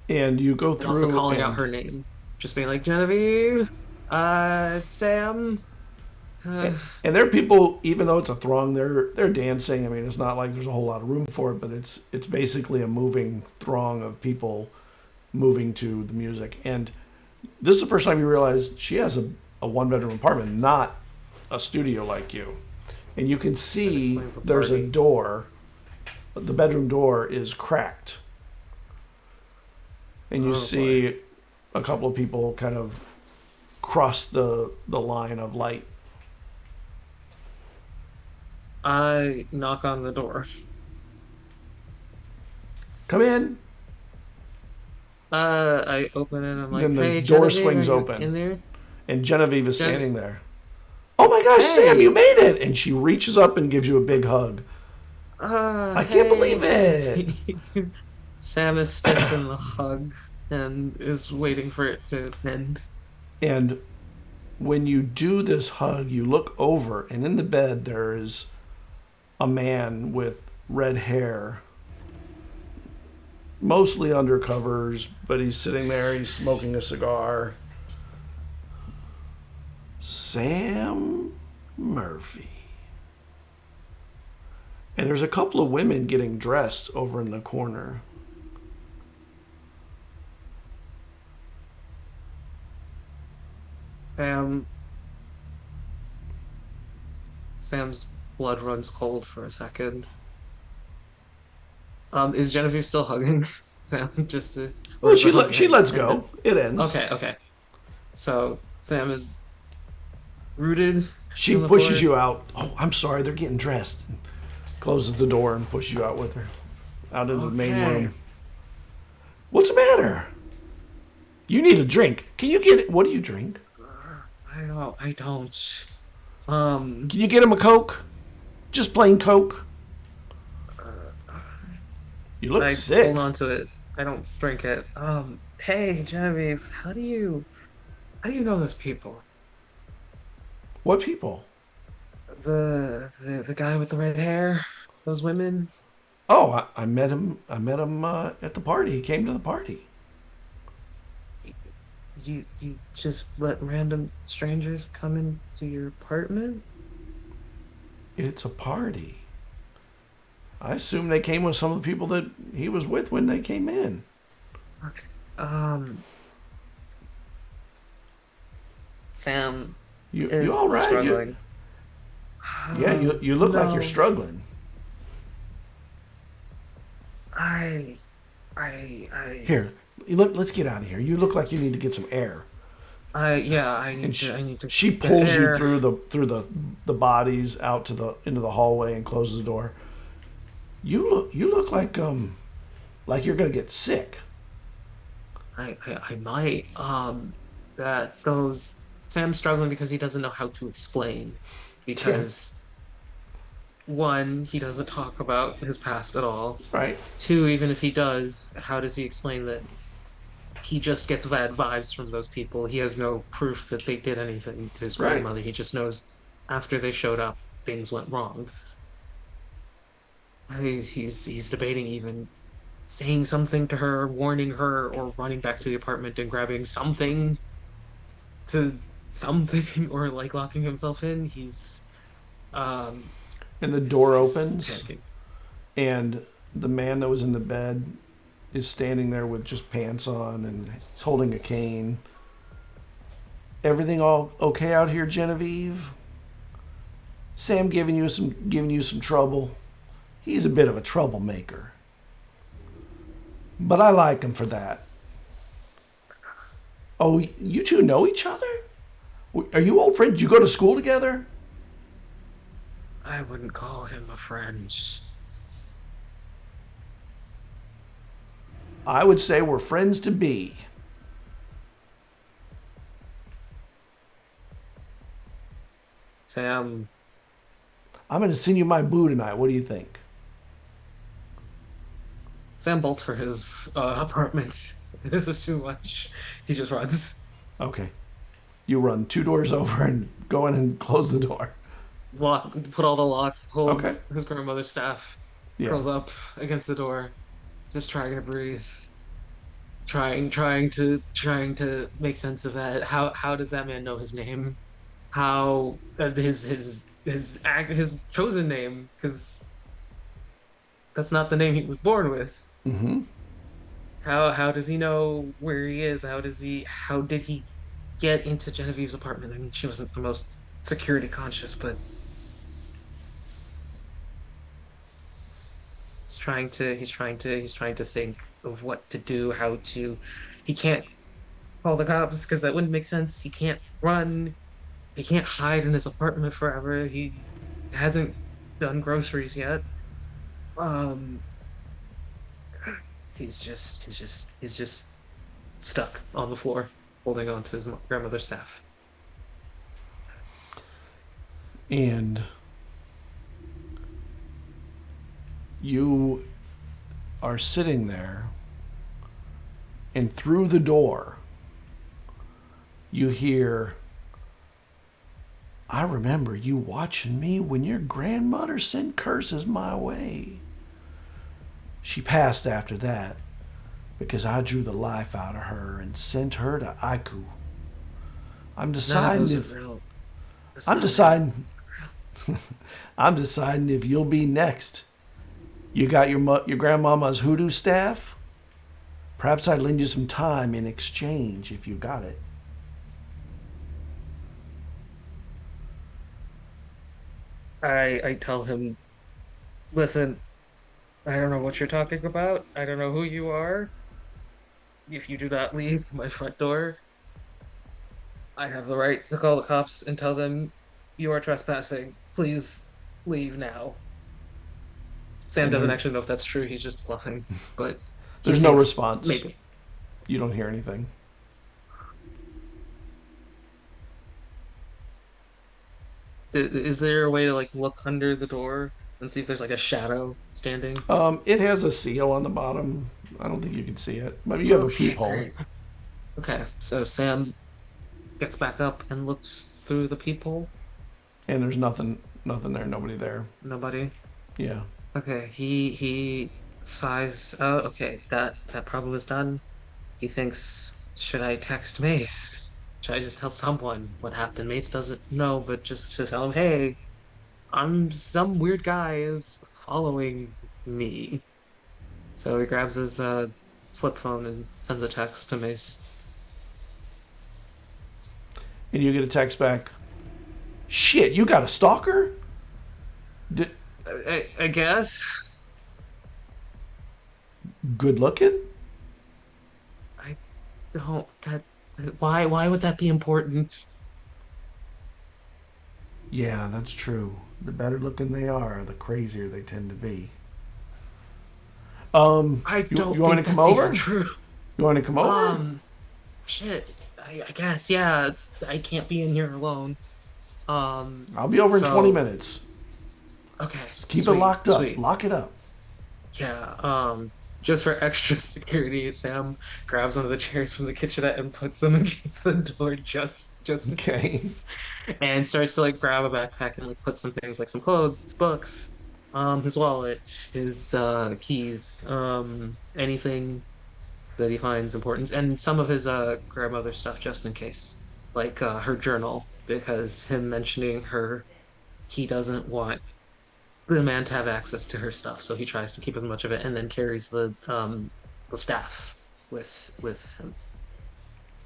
And you go through, also calling out her name, just being like, Genevieve, it's Sam. And there are people, even though it's a throng, they're dancing. I mean, it's not like there's a whole lot of room for it, but it's basically a moving throng of people moving to the music. And this is the first time you realize she has a one-bedroom apartment, not a studio like you. And you can see there's a door. The bedroom door is cracked. And you see a couple of people kind of cross the line of light. I knock on the door. Come in. I open it and I'm like, then the hey, door Genevieve, swings open. in there? And Genevieve is standing there. Oh my gosh, hey. Sam, you made it! And she reaches up and gives you a big hug. I can't believe it! Sam is stiff in the hug and is waiting for it to end. And when you do this hug, you look over, and in the bed there is a man with red hair. Mostly under covers, but he's sitting there, he's smoking a cigar. Sam Murphy. And there's a couple of women getting dressed over in the corner. Sam. Sam's blood runs cold for a second. Is Genevieve still hugging Sam? Just to, or Well, is the hug she lets ended? go. It ends. Okay, okay. So Sam is rooted She on the pushes floor. you out. Oh, I'm sorry, they're getting dressed. Closes the door and pushes you out with her. Out into the main Okay. room. What's the matter? You need a drink. Can you get it? What do you drink? I don't. Can you get him a Coke? Just plain Coke. You look I sick. hold on to it. I don't drink it. Hey, Genevieve, how do you know those people? What people? The guy with the red hair, those women. Oh, I met him. I met him at the party. He came to the party. You just let random strangers come into your apartment? It's a party. I assume they came with some of the people that he was with when they came in. Okay. Sam You is all right? struggling. You look like you're No, struggling. I, I, Here, you look. Let's get out of here. You look like you need to get some air. yeah, And I need to she get pulls you air. through the bodies out to the into the hallway and closes the door. You look like you're gonna get sick. I might. That those Sam's struggling because he doesn't know how to explain. Yeah, Because one, he doesn't talk about his past at all. right, Two, even if he does, how does he explain that he just gets bad vibes from those people? He has no proof that they did anything to his right. grandmother. He just knows after they showed up, things went wrong. He's debating even saying something to her, warning her, or running back to the apartment and grabbing something to something, or like locking himself in. Um And the door he's opens, panicking. and the man that was in the bed is standing there with just pants on, and he's holding a cane. Everything all okay out here, Genevieve? Sam giving you some trouble. He's a bit of a troublemaker, but I like him for that. Oh, you two know each other? Are you old friends? You go to school together? I wouldn't call him a friend. I would say we're friends to be. Sam, I'm going to send you my boo tonight. What do you think? Sam bolts for his apartment. This is too much. He just runs. Okay. You run two doors over and go in and close the door. Put all the locks, Okay. holds his grandmother's staff, Yeah. curls up against the door, just trying to breathe, trying to make sense of that. How does that man know his name? How his chosen name? Because that's not the name he was born with. Mm-hmm. How does he know where he is? How did he get into Genevieve's apartment? I mean, she wasn't the most security conscious, but he's trying to think of what to do, how to. He can't call the cops because that wouldn't make sense. He can't run. He can't hide in his apartment forever. He hasn't done groceries yet. Um, he's just stuck on the floor, holding on to his grandmother's staff. And you are sitting there, and through the door, you hear, I remember you watching me when your grandmother sent curses my way. She passed after that because I drew the life out of her and sent her to Aiku. I'm None of deciding those are if real. That's I'm not real. deciding I'm deciding if you'll be next. You got your grandmama's hoodoo staff? Perhaps I'd lend you some time in exchange if you got it. I tell him, listen, I don't know what you're talking about. I don't know who you are. If you do not leave my front door, I have the right to call the cops and tell them you are trespassing. Please leave now. Sam And doesn't actually know if that's true. He's just bluffing, but he there's no thinks response. maybe. You don't hear anything. Is there a way to like look under the door and see if there's like a shadow standing? It has a seal on the bottom. I don't think you can see it, but you have a Okay, peephole. great. Okay, so Sam gets back up and looks through the peephole. And there's nothing there. Nobody there. Nobody. Yeah. Okay, he sighs. Oh, okay, that problem is done. He thinks, should I text Mace? Should I just tell someone what happened? Mace doesn't know, but just to tell him, hey, I'm some weird guy is following me. So he grabs his flip phone and sends a text to Mace. And you get a text back. Shit, you got a stalker? D- I guess. Good looking? I don't that why would that be important? Yeah, that's true. The better looking they are, the crazier they tend to be. I You don't want me think to come that's over? even true. You want to come over? Shit. I guess, yeah. I can't be in here alone. I'll be over in 20 minutes. Okay. Just keep it Sweet, locked up. sweet. Lock it up. Yeah, just for extra security, Sam grabs one of the chairs from the kitchenette and puts them against the door just in Okay. case. And starts to like grab a backpack and like put some things like some clothes, books, his wallet, his keys, anything that he finds important, and some of his grandmother stuff just in case. Like her journal, because him mentioning her, he doesn't want the man to have access to her stuff, so he tries to keep as much of it, and then carries the staff with him.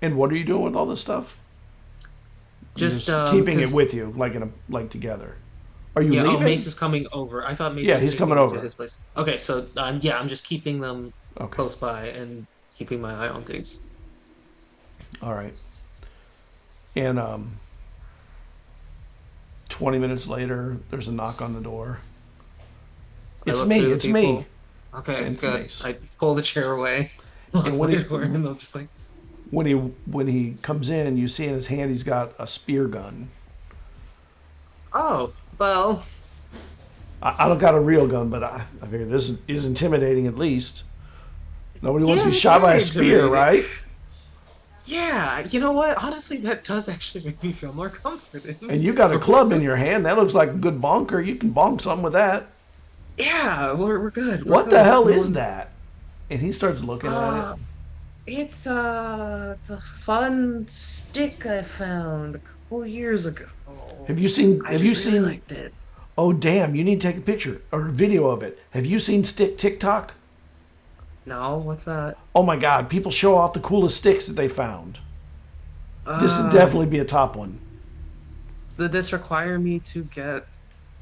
And what are you doing with all this stuff? You're Just just keeping it because with you, like together. Are you yeah. Oh, leaving? Mace is coming over. I thought Mace Yeah, was he's taking coming me to over. his place. Okay, so yeah, I'm just keeping them Okay. close by and keeping my eye on things. All right. And 20 minutes later, there's a knock on the door. I It's look me. through the It's me. people. Okay, And it's good. Mace. I pull the chair away, lock And my door, and they'll just like, when he comes in, you see in his hand he's got a spear gun. oh, well, I don't got a real gun, but I figure this is intimidating at least. Nobody wants yeah, to be it's shot by very a spear, intimidating. right? Yeah, you know what? Honestly, that does actually make me feel more confident. And you got a club in your hand. That looks like a good bonker. You can bonk something with that. Yeah, we're good. We're What the good. hell No is one's- that? And he starts looking at it. Uh, it's a fun stick I found a couple years ago. Have you seen? I Have you just really seen? liked it. Oh damn! You need to take a picture or a video of it. Have you seen stick TikTok? No, what's that? Oh my god! People show off the coolest sticks that they found. This would Uh, definitely be a top one. did this require me to get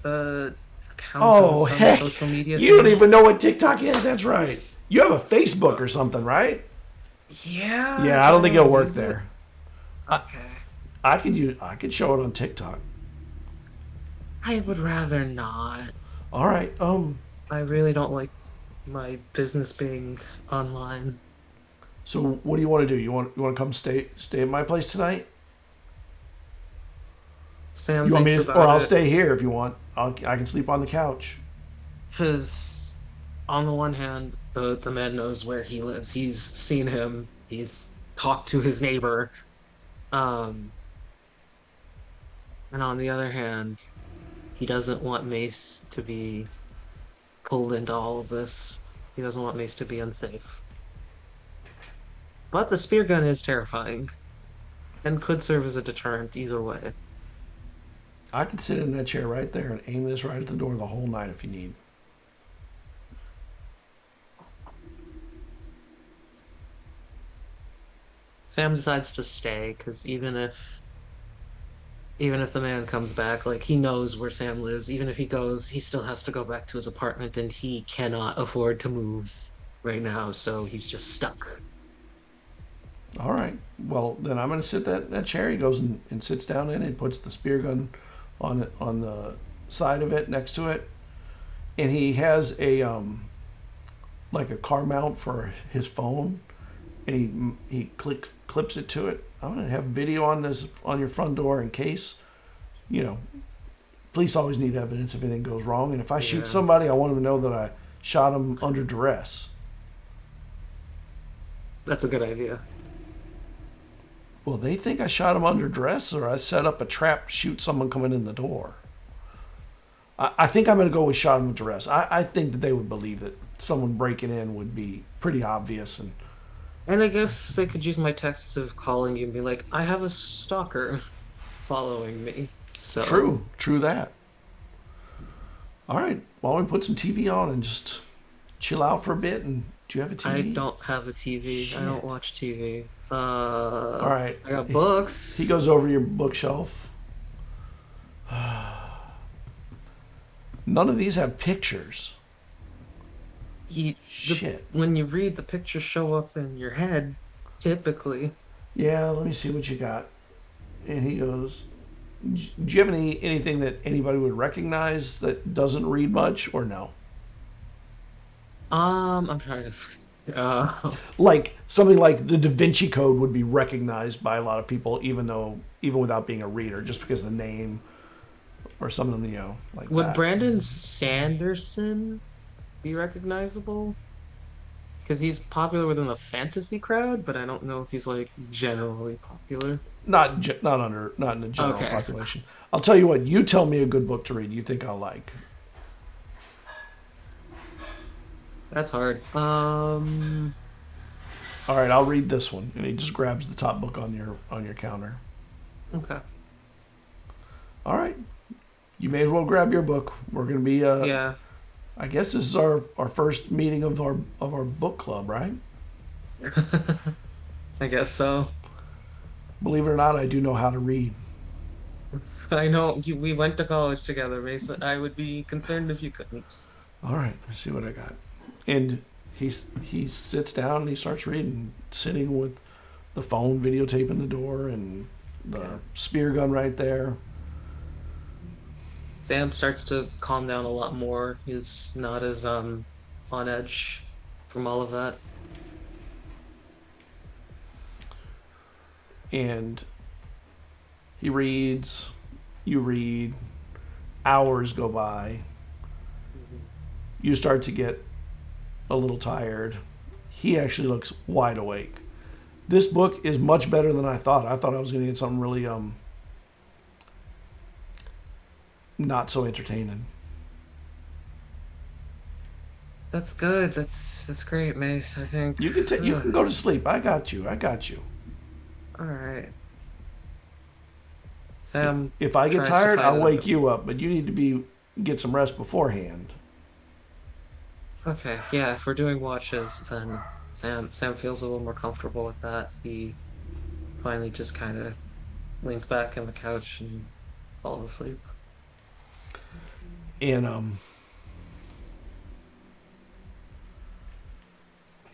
a account Oh on some heck! social media You don't thing? even know what TikTok is. That's right. You have a Facebook or something, right? Yeah. Yeah, I don't think it'll work use it. there. Okay. I could show it on TikTok. I would rather not. All right. I really don't like my business being online. So what do you want to do? You want to come stay at my place tonight? Sam You want me thinks to, about or I'll it. stay here if you want. I can sleep on the couch. Because on the one hand, the man knows where he lives. He's seen him. He's talked to his neighbor. Um, and on the other hand, he doesn't want Mace to be pulled into all of this. He doesn't want Mace to be unsafe. But the spear gun is terrifying and could serve as a deterrent either way. I could sit in that chair right there and aim this right at the door the whole night if you need. Sam decides to stay because even if even if the man comes back, like he knows where Sam lives. Even if he goes, he still has to go back to his apartment, and he cannot afford to move right now, so he's just stuck. All right. Well, then I'm going to sit that chair. He goes and sits down in it, puts the spear gun on it, on the side of it, next to it, and he has a like a car mount for his phone, and he clips it to it. I'm going to have video on this on your front door in case, you know, police always need evidence if anything goes wrong, and if I shoot Yeah, somebody, I want them to know that I shot him under duress. that's a good idea. Well, they think I shot him under duress, or I set up a trap to shoot someone coming in the door. I think I'm going to go with shot him with duress. I think that they would believe that someone breaking in would be pretty obvious. And I guess they could use my texts of calling you and be like, I have a stalker following me. So True that. All right, why don't we put some TV on and just chill out for a bit? And do you have a I TV? don't have a TV. Shit. I don't watch TV. All right. I got books. He goes over to your bookshelf. None of these have pictures. Shit. When you read, the pictures show up in your head, typically. Yeah, let me see what you got. And he goes, do you have anything that anybody would recognize that doesn't read much, or no? I'm trying to. Like something like the Da Vinci Code would be recognized by a lot of people, even without being a reader, just because the name or something, like Would that. Brandon Sanderson be recognizable? Because he's popular within the fantasy crowd, but I don't know if he's like generally popular. Not in the general Okay. population. I'll tell you what. You tell me a good book to read. You think I'll like? That's hard. All right, I'll read this one. And he just grabs the top book on your counter. Okay. All right. You may as well grab your book. We're gonna be Yeah. I guess this is our first meeting of our book club, right? I guess so. Believe it or not, I do know how to read. I know we went to college together, Mason. I would be concerned if you couldn't. All right, let's see what I got. And he sits down and he starts reading, sitting with the phone videotaping the door and the spear gun right there. Sam starts to calm down a lot more. He's not as on edge from all of that. And he reads, you read, hours go by. You start to get a little tired. He actually looks wide awake. This book is much better than I thought. I thought I was going to get something really not so entertaining. That's good. That's great, Mace. I think You can go to sleep. I got you. All right. Sam, If I get tries to tired, fight I'll it wake up. you up, but you need to get some rest beforehand. Okay, yeah, if we're doing watches, then Sam feels a little more comfortable with that. He finally just kind of leans back on the couch and falls asleep. And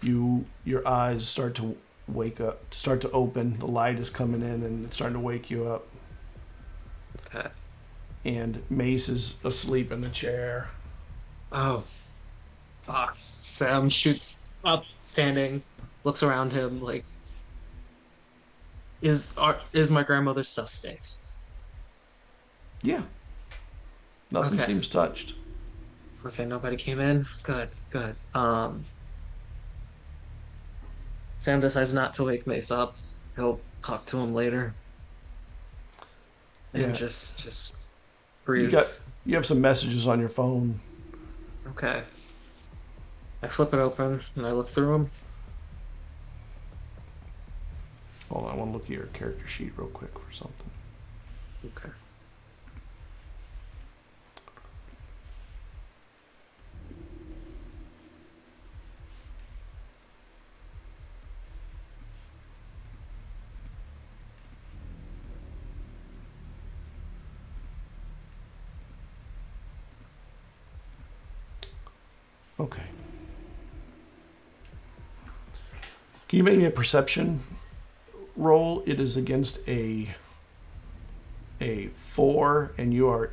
your eyes start to wake up, start to open. The light is coming in and it's starting to wake you up. Okay. And Mace is asleep in the chair. Oh, fuck. Sam shoots up, standing, looks around him like, is my grandmother's stuff safe? Yeah. Nothing Okay. seems touched. Okay, nobody came in. Good, good. Sam decides not to wake Mace up. He'll talk to him later and Yeah. just You breathes. have some messages on your phone. Okay. I flip it open and I look through them. Hold on, I want to look at your character sheet real quick for something. Okay. Okay. Can you make me a perception roll? It is against a 4, and you're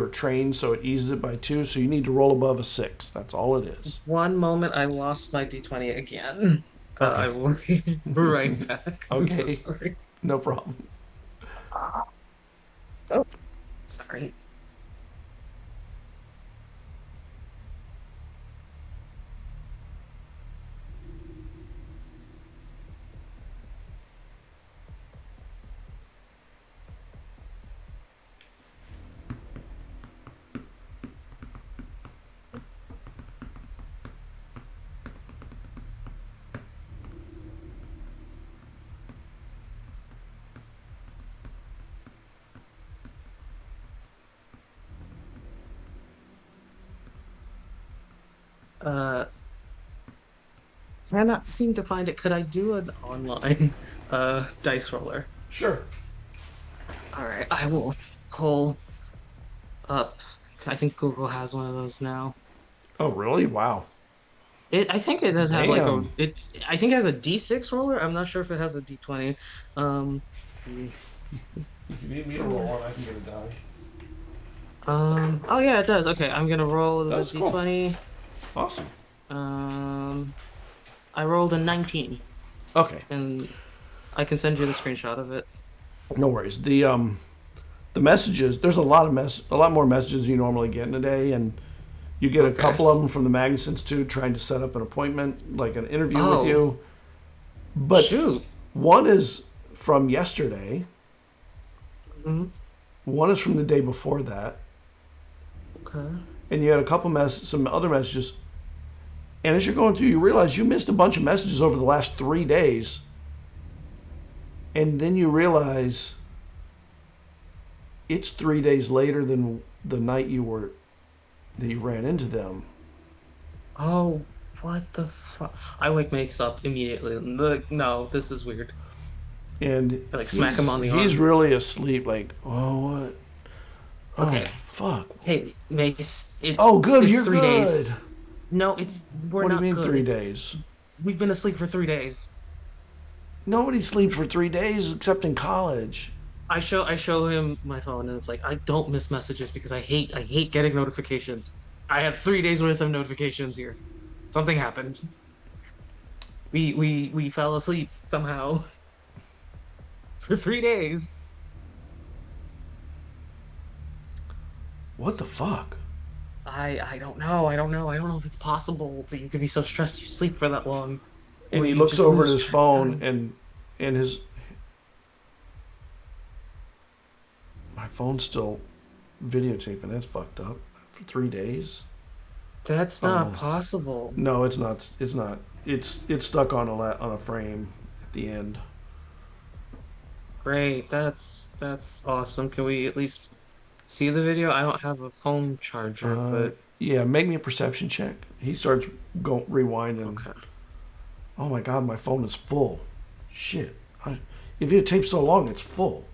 trained, so it eases it by 2. So you need to roll above a 6. That's all it is. One moment, I lost my D20 again. Okay. I will be right back. I'm so Okay. sorry. No problem. Oh, sorry. Cannot seem to find it. Could I do an online dice roller? Sure. All right, I will pull up. I think Google has one of those now. Oh, really? Wow. I think it does have like a. Damn. I think it has a D6 roller. I'm not sure if it has a D20. D, If you need me to roll one, I can get a die. Oh yeah, it does. Okay, I'm gonna roll the That's cool. D20. Awesome. I rolled a 19, Okay. and I can send you the screenshot of it. No worries. The messages. There's a lot more messages you normally get in a day, and you get a couple of them from the Magnus Institute trying to set up an appointment, like an interview with you. But Shoot. one is from yesterday. Mm-hmm. One is from the day before that, Okay. and you had a couple some other messages. And as you're going through, you realize you missed a bunch of messages over the last 3 days. And then you realize it's 3 days later than the night that you ran into them. Oh, what the fuck? I wake Makes up immediately. Look, no, this is weird. And I, like, smack him on the arm. He's really asleep. Like, oh, what? Okay. Oh, fuck. Hey, Mace. It's Good. It's You're 3 good. days. No, we're What do not you mean good. 3 days? We've been asleep for 3 days. Nobody sleeps for 3 days except in college. I show him my phone, and it's like, I don't miss messages because I hate getting notifications. I have 3 days worth of notifications here. Something happened. We fell asleep somehow for 3 days. What the fuck? I don't know. I don't know if it's possible that you could be so stressed you sleep for that long. And Or he you looks just over at lose his track of phone, time. and my phone's still videotaping. That's fucked up. For 3 days? That's not possible. No, it's not. It's not. It's stuck on a frame at the end. Great. That's awesome. Can we at least see the video? I don't have a phone charger, but Yeah, make me a perception check. He starts rewinding. okay. Oh my god, my phone is full. Shit. If it tapes so long, it's full.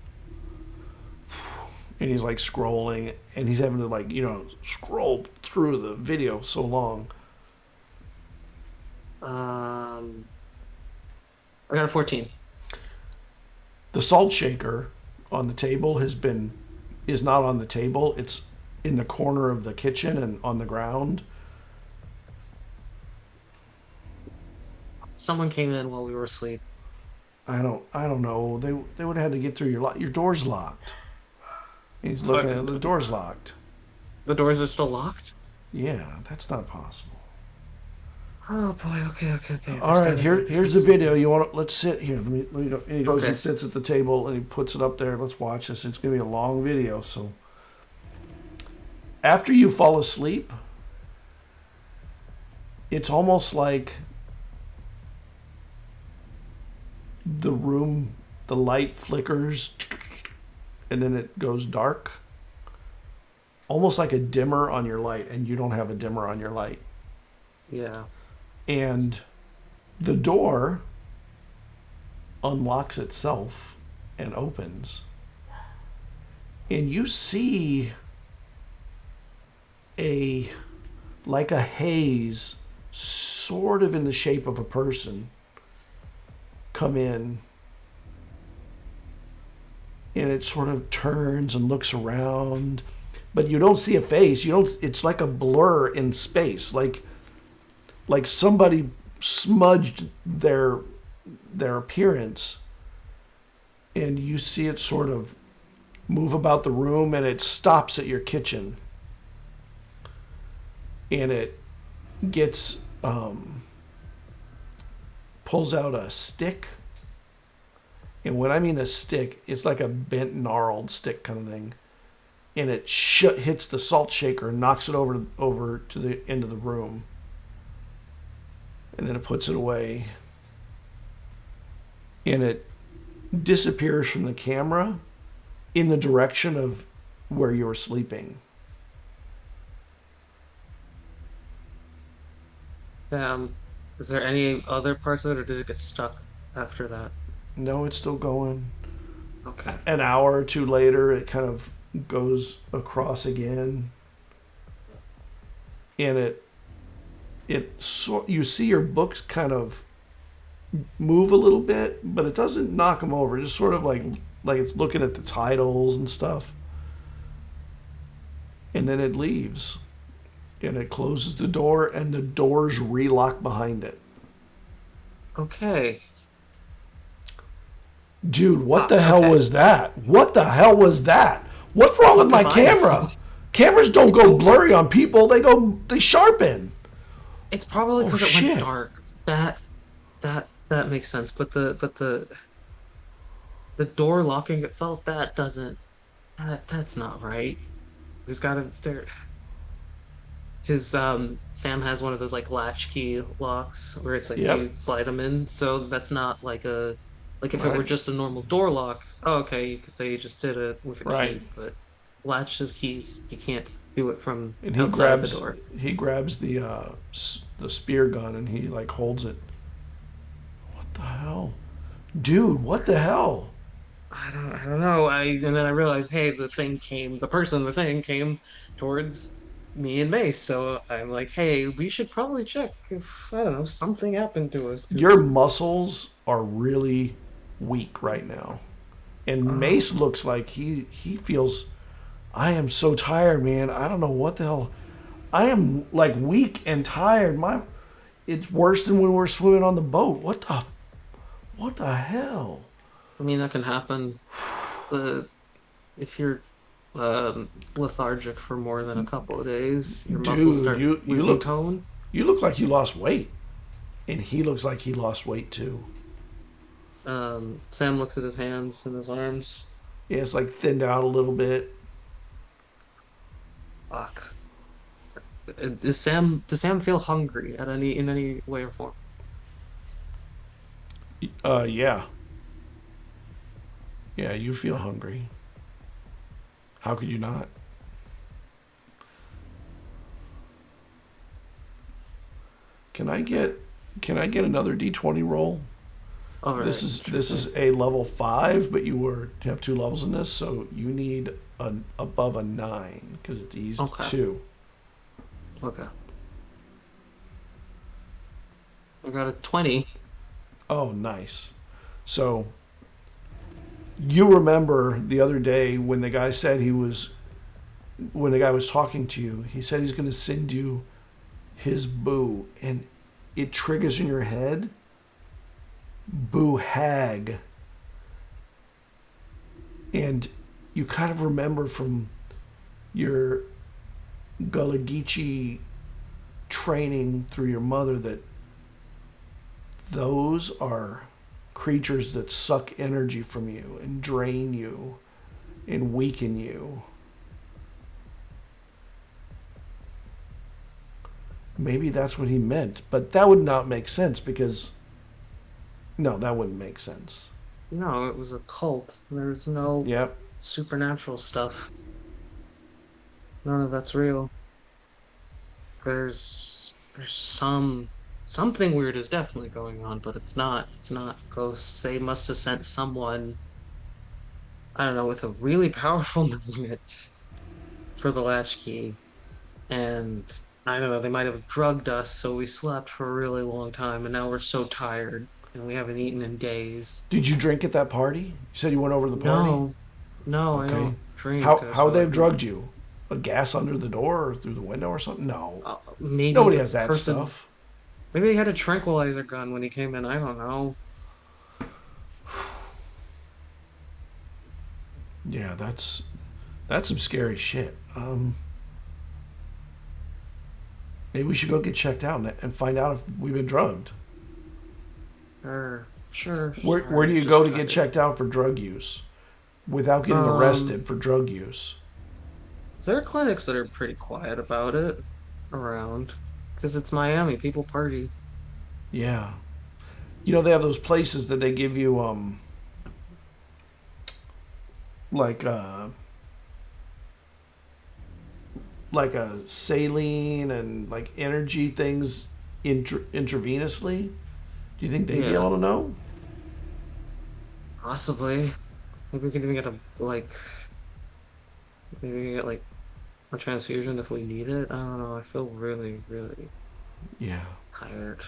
And he's like scrolling, and he's having to scroll through the video so long. I got a 14. The salt shaker on the table is not on the table. It's in the corner of the kitchen and on the ground. Someone came in while we were asleep. I don't know. They would have had to get through your door's locked. He's looking at the door's locked. The doors are still locked? Yeah, that's not possible. Oh boy, okay. All right, here's the video. Let's sit here. Let me go. And he goes and sits at the table and he puts it up there. Let's watch this. It's gonna be a long video. So after you fall asleep, it's almost like the light flickers and then it goes dark. Almost like a dimmer on your light, and you don't have a dimmer on your light. Yeah. And the door unlocks itself and opens. And you see a like a haze, sort of in the shape of a person, come in, and it sort of turns and looks around, but you don't see a face. You don't. It's like a blur in space, like somebody smudged their appearance, and you see it sort of move about the room, and it stops at your kitchen, and it gets pulls out a stick. And when I mean a stick, it's like a bent, gnarled stick kind of thing. And it hits the salt shaker and knocks it over to the end of the room. And then it puts it away. And it disappears from the camera in the direction of where you were sleeping. Is there any other parts of it, or did it get stuck after that? No, it's still going. Okay. An hour or two later, it kind of goes across again. And you see your books kind of move a little bit, but it doesn't knock them over. Just sort of like it's looking at the titles and stuff. And then it leaves. And it closes the door, and the doors relock behind it. Okay. Dude, what the hell was that? What the hell was that? What's wrong with my camera? Cameras don't go blurry on people. They sharpen. It's probably because it went dark. That makes sense. But the door locking itself, that's not right. There's gotta there. Because Sam has one of those like latchkey locks where it's like you slide them in. So that's not like if it were just a normal door lock. Oh, okay, you could say you just did it with a key, but latches keys you can't do it from outside the door. He grabs the spear gun and he like holds it. What the hell, dude? What the hell? I don't know. And then I realized, hey, the thing came towards me and Mace, so I'm like, hey, we should probably check if, I don't know, something happened to us. Your muscles are really weak right now, and Mace looks like he feels, I am so tired, man. I don't know what the hell. I am like weak and tired. It's worse than when we were swimming on the boat. What the hell? I mean, that can happen, if you're lethargic for more than a couple of days, your muscles start losing tone. You look like you lost weight, and he looks like he lost weight too. Sam looks at his hands and his arms. Yeah, it's like thinned out a little bit. Fuck. Does Sam feel hungry in any way or form? Yeah. Yeah, you feel hungry. How could you not? Can I get another D20 roll? All right. This is a level 5, but you have 2 levels in this, so you need above a 9 because it's easy 2. Okay. I got a 20. Oh, nice. So you remember the other day when the guy was talking to you, he said he's going to send you his boo, and it triggers in your head, boo hag. And you kind of remember from your Gullah Geechee training through your mother that those are creatures that suck energy from you and drain you and weaken you. Maybe that's what he meant, but that would not make sense because... No, that wouldn't make sense. No, it was a cult. There's no supernatural stuff. None of that's real. There's something weird is definitely going on, but it's not ghosts. They must have sent someone, I don't know, with a really powerful magnet for the latchkey, and I don't know, they might have drugged us, so we slept for a really long time, and now we're so tired, and we haven't eaten in days. Did you drink at that party? You said you went over to the party? No, no, I Okay. don't drink, How so I they've can. drugged you? A gas under the door or through the window or something? No. Maybe Nobody the has that person, stuff. maybe he had a tranquilizer gun when he came in. I don't know. Yeah, that's some scary shit. Maybe we should go get checked out and find out if we've been drugged. Sure, sure. Where do Sorry, you go just to trying get to. checked out for drug use without getting Um, arrested for drug use? there are clinics that are pretty quiet about it around, because it's Miami. People party. Yeah. You know they have those places that they give you like like a saline and like energy things intravenously. Do you think they'd be Yeah, able to know? possibly. Maybe we can even get a like. Maybe we can get like a transfusion if we need it. I don't know. I feel really, really Yeah. tired.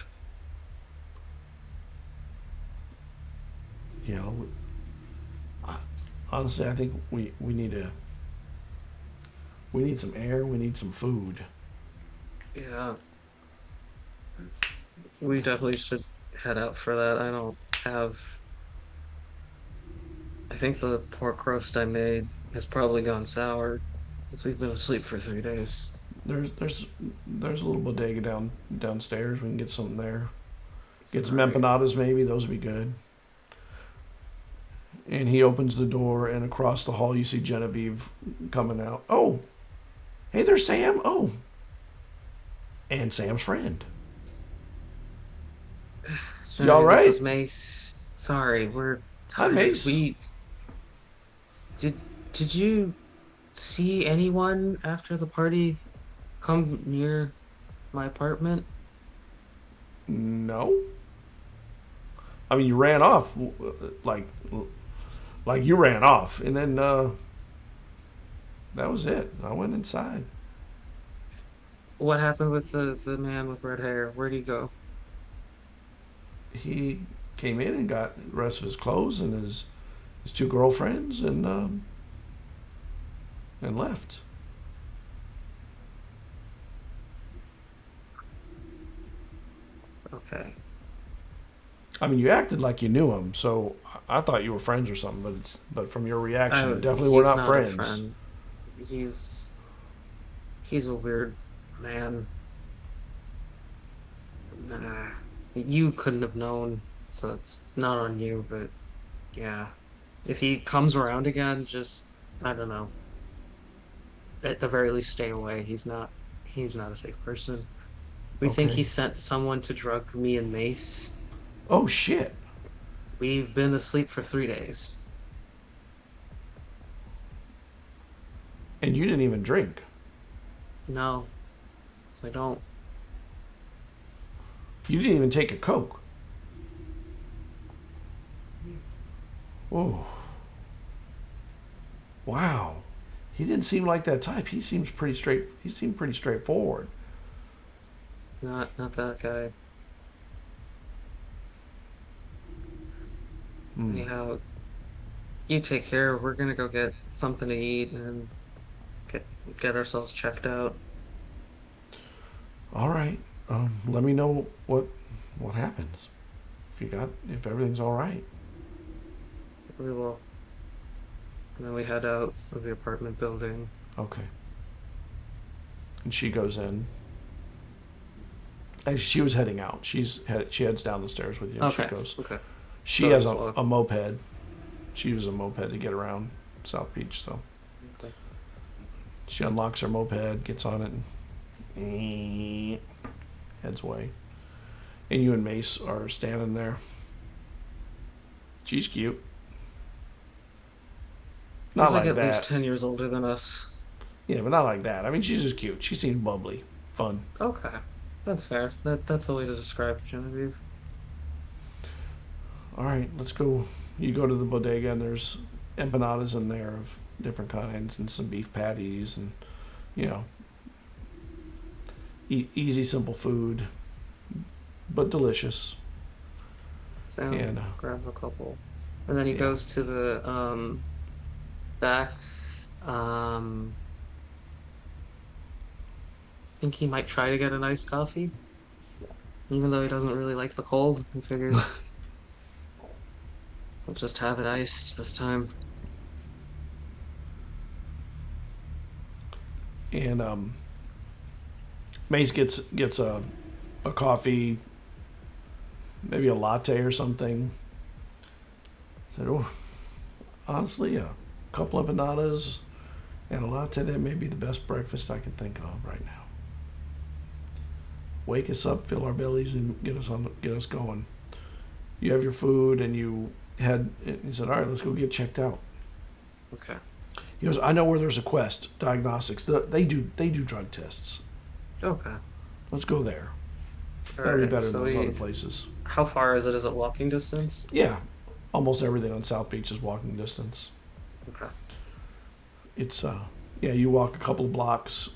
Yeah. Honestly, I think we need some air. We need some food. Yeah, we definitely should head out for that. I don't have. I think the pork roast I made has probably gone sour since we've been asleep for 3 days. There's a little bodega downstairs. We can get something there. Get All some right. empanadas maybe. Those would be good. And he opens the door, and across the hall you see Genevieve coming out. Oh, hey there, Sam. Oh, and Sam's friend. You all Sorry, this right? is Mace. Sorry, we're Hi, tired. Mace. We did. Did you see anyone after the party come near my apartment? No. I mean, you ran off, like, like you ran off, and then that was it. I went inside. What happened with the man with red hair? Where'd he go? He came in and got the rest of his clothes and his two girlfriends and left. Okay. I mean, you acted like you knew him, so I thought you were friends or something. But from your reaction, you definitely were He's not not a friends. friend. He's he's a weird man. Nah, you couldn't have known, so it's not on you, but yeah. If he comes around again, just I don't know. At the very least, stay away. He's not a safe person. We think he Okay. sent someone to drug me and Mace. Oh shit! We've been asleep for 3 days. And you didn't even drink. No, I don't. You didn't even take a coke. Oh, wow. He didn't seem like that type. He seems pretty straight. He seemed pretty straightforward. Not that guy. Hmm. Anyhow, you take care. We're gonna go get something to eat and get get ourselves checked out. All right. Let me know what happens. If everything's all right. We will. And then we head out of the apartment building. Okay. And she goes in. As she was heading out, she heads down the stairs with you. And she Okay. goes. Okay. She Go has slow. a moped. She uses a moped to get around South Beach. So Okay. she unlocks her moped, gets on it, and heads away. And you and Mace are standing there. She's cute. She's Not like like at least that. 10 years older than us. Yeah, but not like that. I mean, she's just cute. She seems bubbly, fun. Okay. That's fair. That's a way to describe Genevieve. All right, let's go. You go to the bodega, and there's empanadas in there of different kinds, and some beef patties, and you know, easy, simple food, but delicious. Sam And grabs a couple, and then he yeah, goes to the back. I think he might try to get an iced coffee, even though he doesn't really like the cold. He figures he'll just have it iced this time. and Mace gets a coffee, maybe a latte or something. Said, oh, honestly, a couple of bananas and a latte, that may be the best breakfast I can think of right now. Wake us up, fill our bellies, and get us going. You have your food, and he said, all right, let's go get checked out. Okay. He goes, I know where there's a Quest diagnostics. They do drug tests. Okay. Let's go there. All That'd be right, better so than those other places. how far is it? Is it walking distance? Yeah, almost everything on South Beach is walking distance. Okay. It's yeah, you walk a couple of blocks,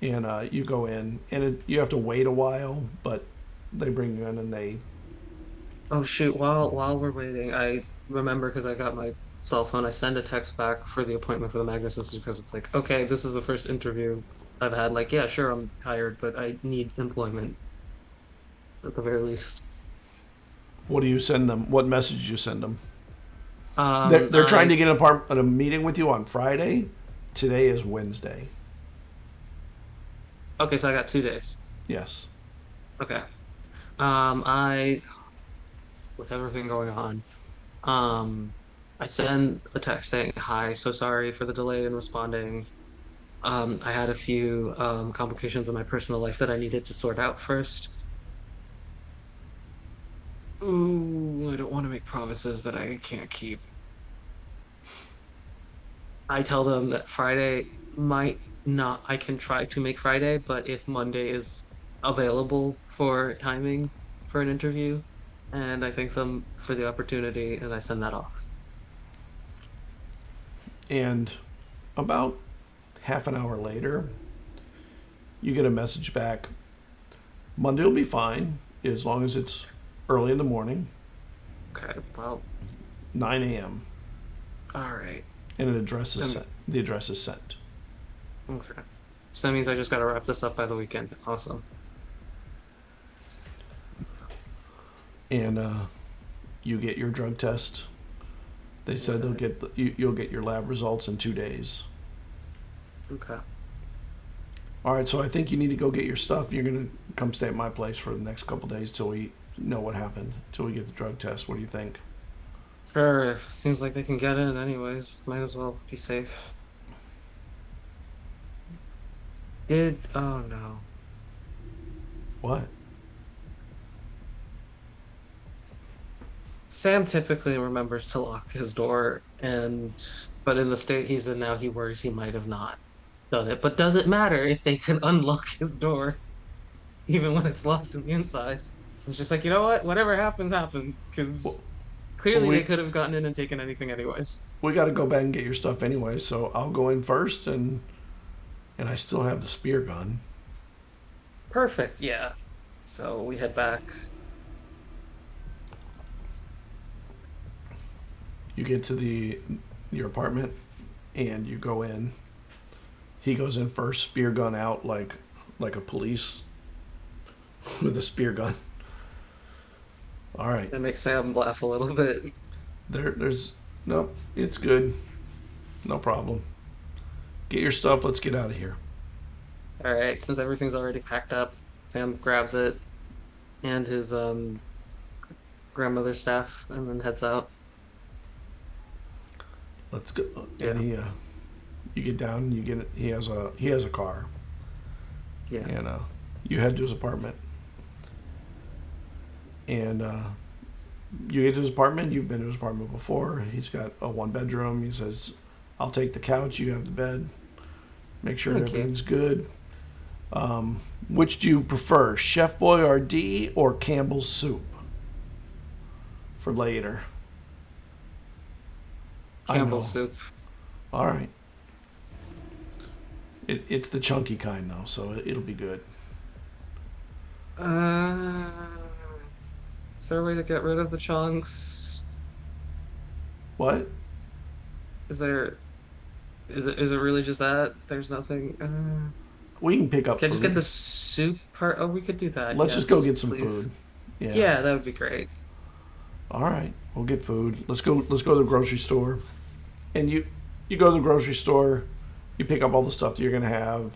and you go in, and you have to wait a while, but they bring you in and they. Oh shoot! While we're waiting, I remember because I got my cell phone. I send a text back for the appointment for the Magnus Institute because it's like, okay, this is the first interview I've had. Like, yeah, sure, I'm hired, but I need employment at the very least. What do you send them? What message do you send them? They're trying to get a meeting with you on Friday. Today is Wednesday. Okay, so I got 2 days. Yes. Okay. With everything going on, I send a text saying, "Hi, so sorry for the delay in responding. I had a few complications in my personal life that I needed to sort out first. Ooh, I don't want to make promises that I can't keep." I tell them that Friday might not, I can try to make Friday, but if Monday is available for timing for an interview, and I thank them for the opportunity, and I send that off. And about half an hour later, you get a message back. Monday will be fine as long as it's early in the morning, Okay, well, 9 a.m. all right. And an address is sent. The address is sent. Okay. So that means I just got to wrap this up by the weekend. Awesome. And you get your drug test. They said they'll get you'll get your lab results in 2 days. Okay. All right, so I think you need to go get your stuff. You're gonna come stay at my place for the next couple days till we know what happened, till we get the drug test. What do you think? Sure. Seems like they can get in anyways. Might as well be safe. Oh no. What? Sam typically remembers to lock his door, but in the state he's in now, he worries he might have not done it. But does it matter if they can unlock his door, even when it's locked on the inside? It's just like, you know what? Whatever happens, happens. Because clearly they could have gotten in and taken anything anyways. We got to go back and get your stuff anyway, so I'll go in first, and I still have the spear gun. Perfect, yeah. So we head back. You get to your apartment, and you go in. He goes in first, spear gun out like a police with a spear gun. All right. That makes Sam laugh a little bit. There's no, it's good. No problem. Get your stuff. Let's get out of here. All right, since everything's already packed up, Sam grabs it and his grandmother's staff and then heads out. Let's go. And you get down. He has a car. Yeah. And you head to his apartment. And you get to his apartment. You've been to his apartment before. He's got a 1-bedroom. He says, "I'll take the couch. You have the bed. Make sure everything's good." Which do you prefer, Chef Boyardee or Campbell's soup? For later. Campbell's soup. All right. It's the chunky kind though, so it'll be good. Uh, is there a way to get rid of the chunks? What? Is there? Is it really just that? There's nothing. We can pick up Can I just get food. the soup part? Oh, we could do that. Let's just go Yes, get some food. please. Yeah. Yeah, that would be great. All right. We'll get food. Let's go. Let's go to the grocery store. And you go to the grocery store. You pick up all the stuff that you're gonna have,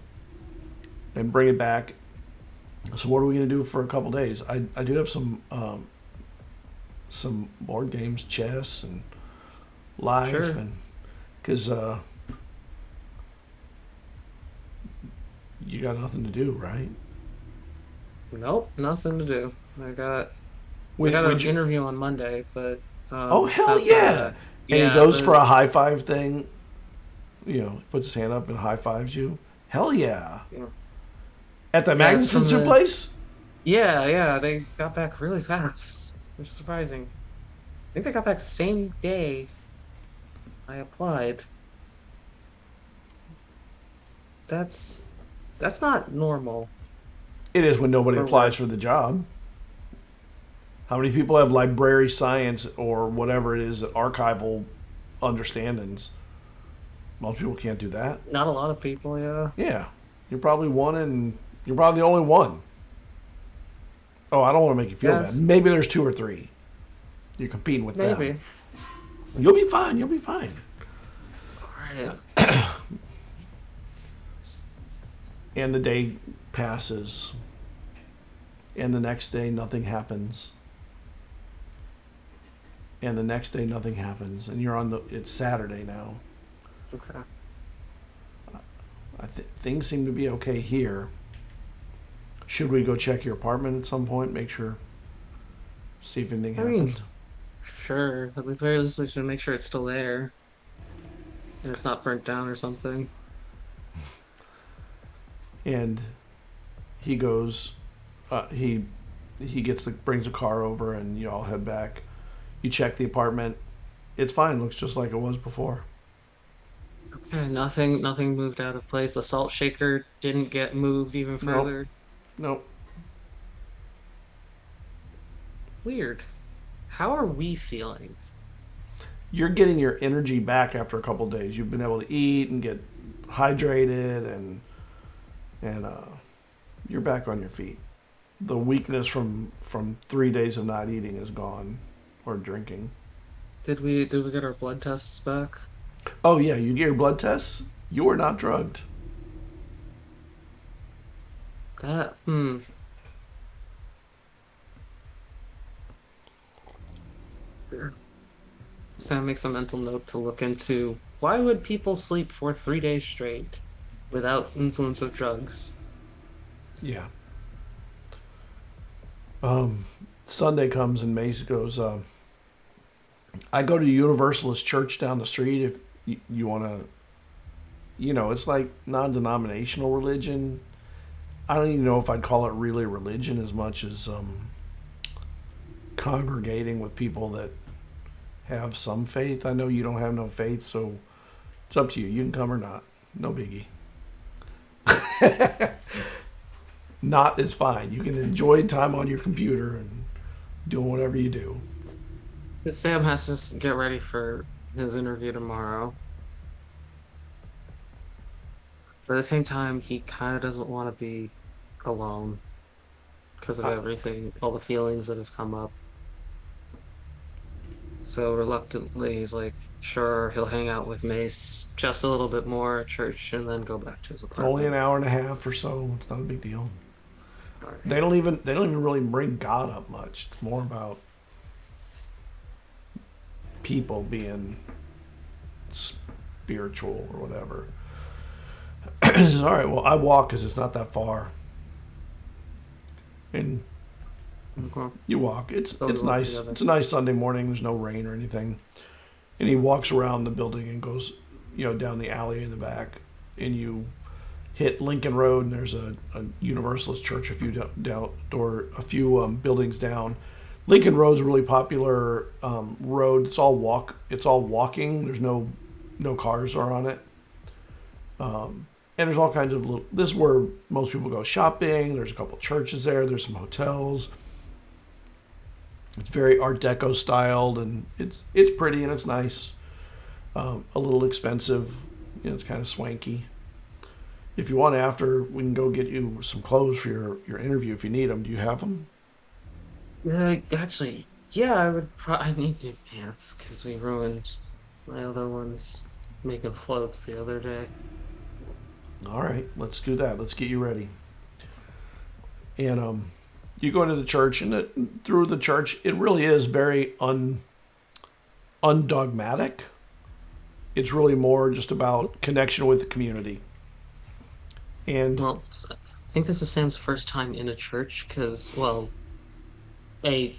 and bring it back. So what are we gonna do for a couple days? I do have some board games, chess and life, Sure. and because you got nothing to do, right? Nope, nothing to do. I When, got when an you, interview on Monday, but oh hell outside of yeah! that, And he yeah, goes for but a high five thing. You know, puts his hand up and high fives you. Hell yeah! you know, At the yeah, it's Magnus from Archive the place. yeah, they got back really fast, which is surprising. I think they got back same day I applied. That's that's not normal It is when nobody for applies work. for the job. How many people have library science or whatever it is, archival understandings? Most people can't do that. Not a lot of people, yeah. Yeah, you're probably one, and you're probably the only one. Oh, I don't want to make you feel bad. Yes, Maybe there's two or three. You're competing with them. maybe. You'll be fine. You'll be fine. All right. And the day passes, and the next day nothing happens, and the next day nothing happens, and you're on the. It's Saturday now. Okay. Things seem to be okay here. Should we go check your apartment at some point? Make sure, see if anything I mean, happened. sure. At the very least, we should make sure it's still there and it's not burnt down or something. And he goes, he brings a car over, and you all head back. You check the apartment. It's fine. Looks just like it was before. Okay, nothing moved out of place. The salt shaker didn't get moved even Nope. further. Nope. Weird. How are we feeling? You're getting your energy back after a couple days. You've been able to eat and get hydrated, and you're back on your feet. The weakness from 3 days of not eating is gone, or drinking. Did we get our blood tests back? Oh yeah, you get your blood tests. You are not drugged. That So I make some mental note to look into why would people sleep for 3 days straight without influence of drugs? Yeah. Um, Sunday comes and Mace goes. I go to Universalist Church down the street. If you want to, it's like non-denominational religion. I don't even know if I'd call it really religion as much as congregating with people that have some faith. I know you don't have no faith, so it's up to you. You can come or not. No biggie. Not is fine. You can enjoy time on your computer and doing whatever you do. 'Cause Sam has to get ready for his interview tomorrow. But at the same time, he kind of doesn't want to be alone because of I, everything, all the feelings that have come up. So reluctantly, he's like, sure, he'll hang out with Mace just a little bit more at church and then go back to his it's only an apartment. hour and a half or so. It's not a big deal. All right. They don't even really bring God up much. It's more about people being spiritual or whatever. He says, all right, well, I walk because it's not that far. And Okay. you walk. It's So we it's walk nice. together. It's a nice Sunday morning. There's no rain or anything. And he walks around the building and goes, down the alley in the back. And you hit Lincoln Road, and there's a Universalist church a few buildings down. Lincoln Road's a really popular road. It's all walking. There's no cars are on it. and there's all kinds of little. This is where most people go shopping. There's a couple churches there. There's some hotels. It's very Art Deco styled, and it's pretty and it's nice. A little expensive. It's kind of swanky. If you want after, we can go get you some clothes for your interview if you need them. Do you have them? Actually, yeah, I need new pants because we ruined my other ones making floats the other day. All right, let's do that. Let's get you ready. And you go into the church, and through the church, it really is very undogmatic. It's really more just about connection with the community. And Well, I think this is Sam's first time in a church because, well, a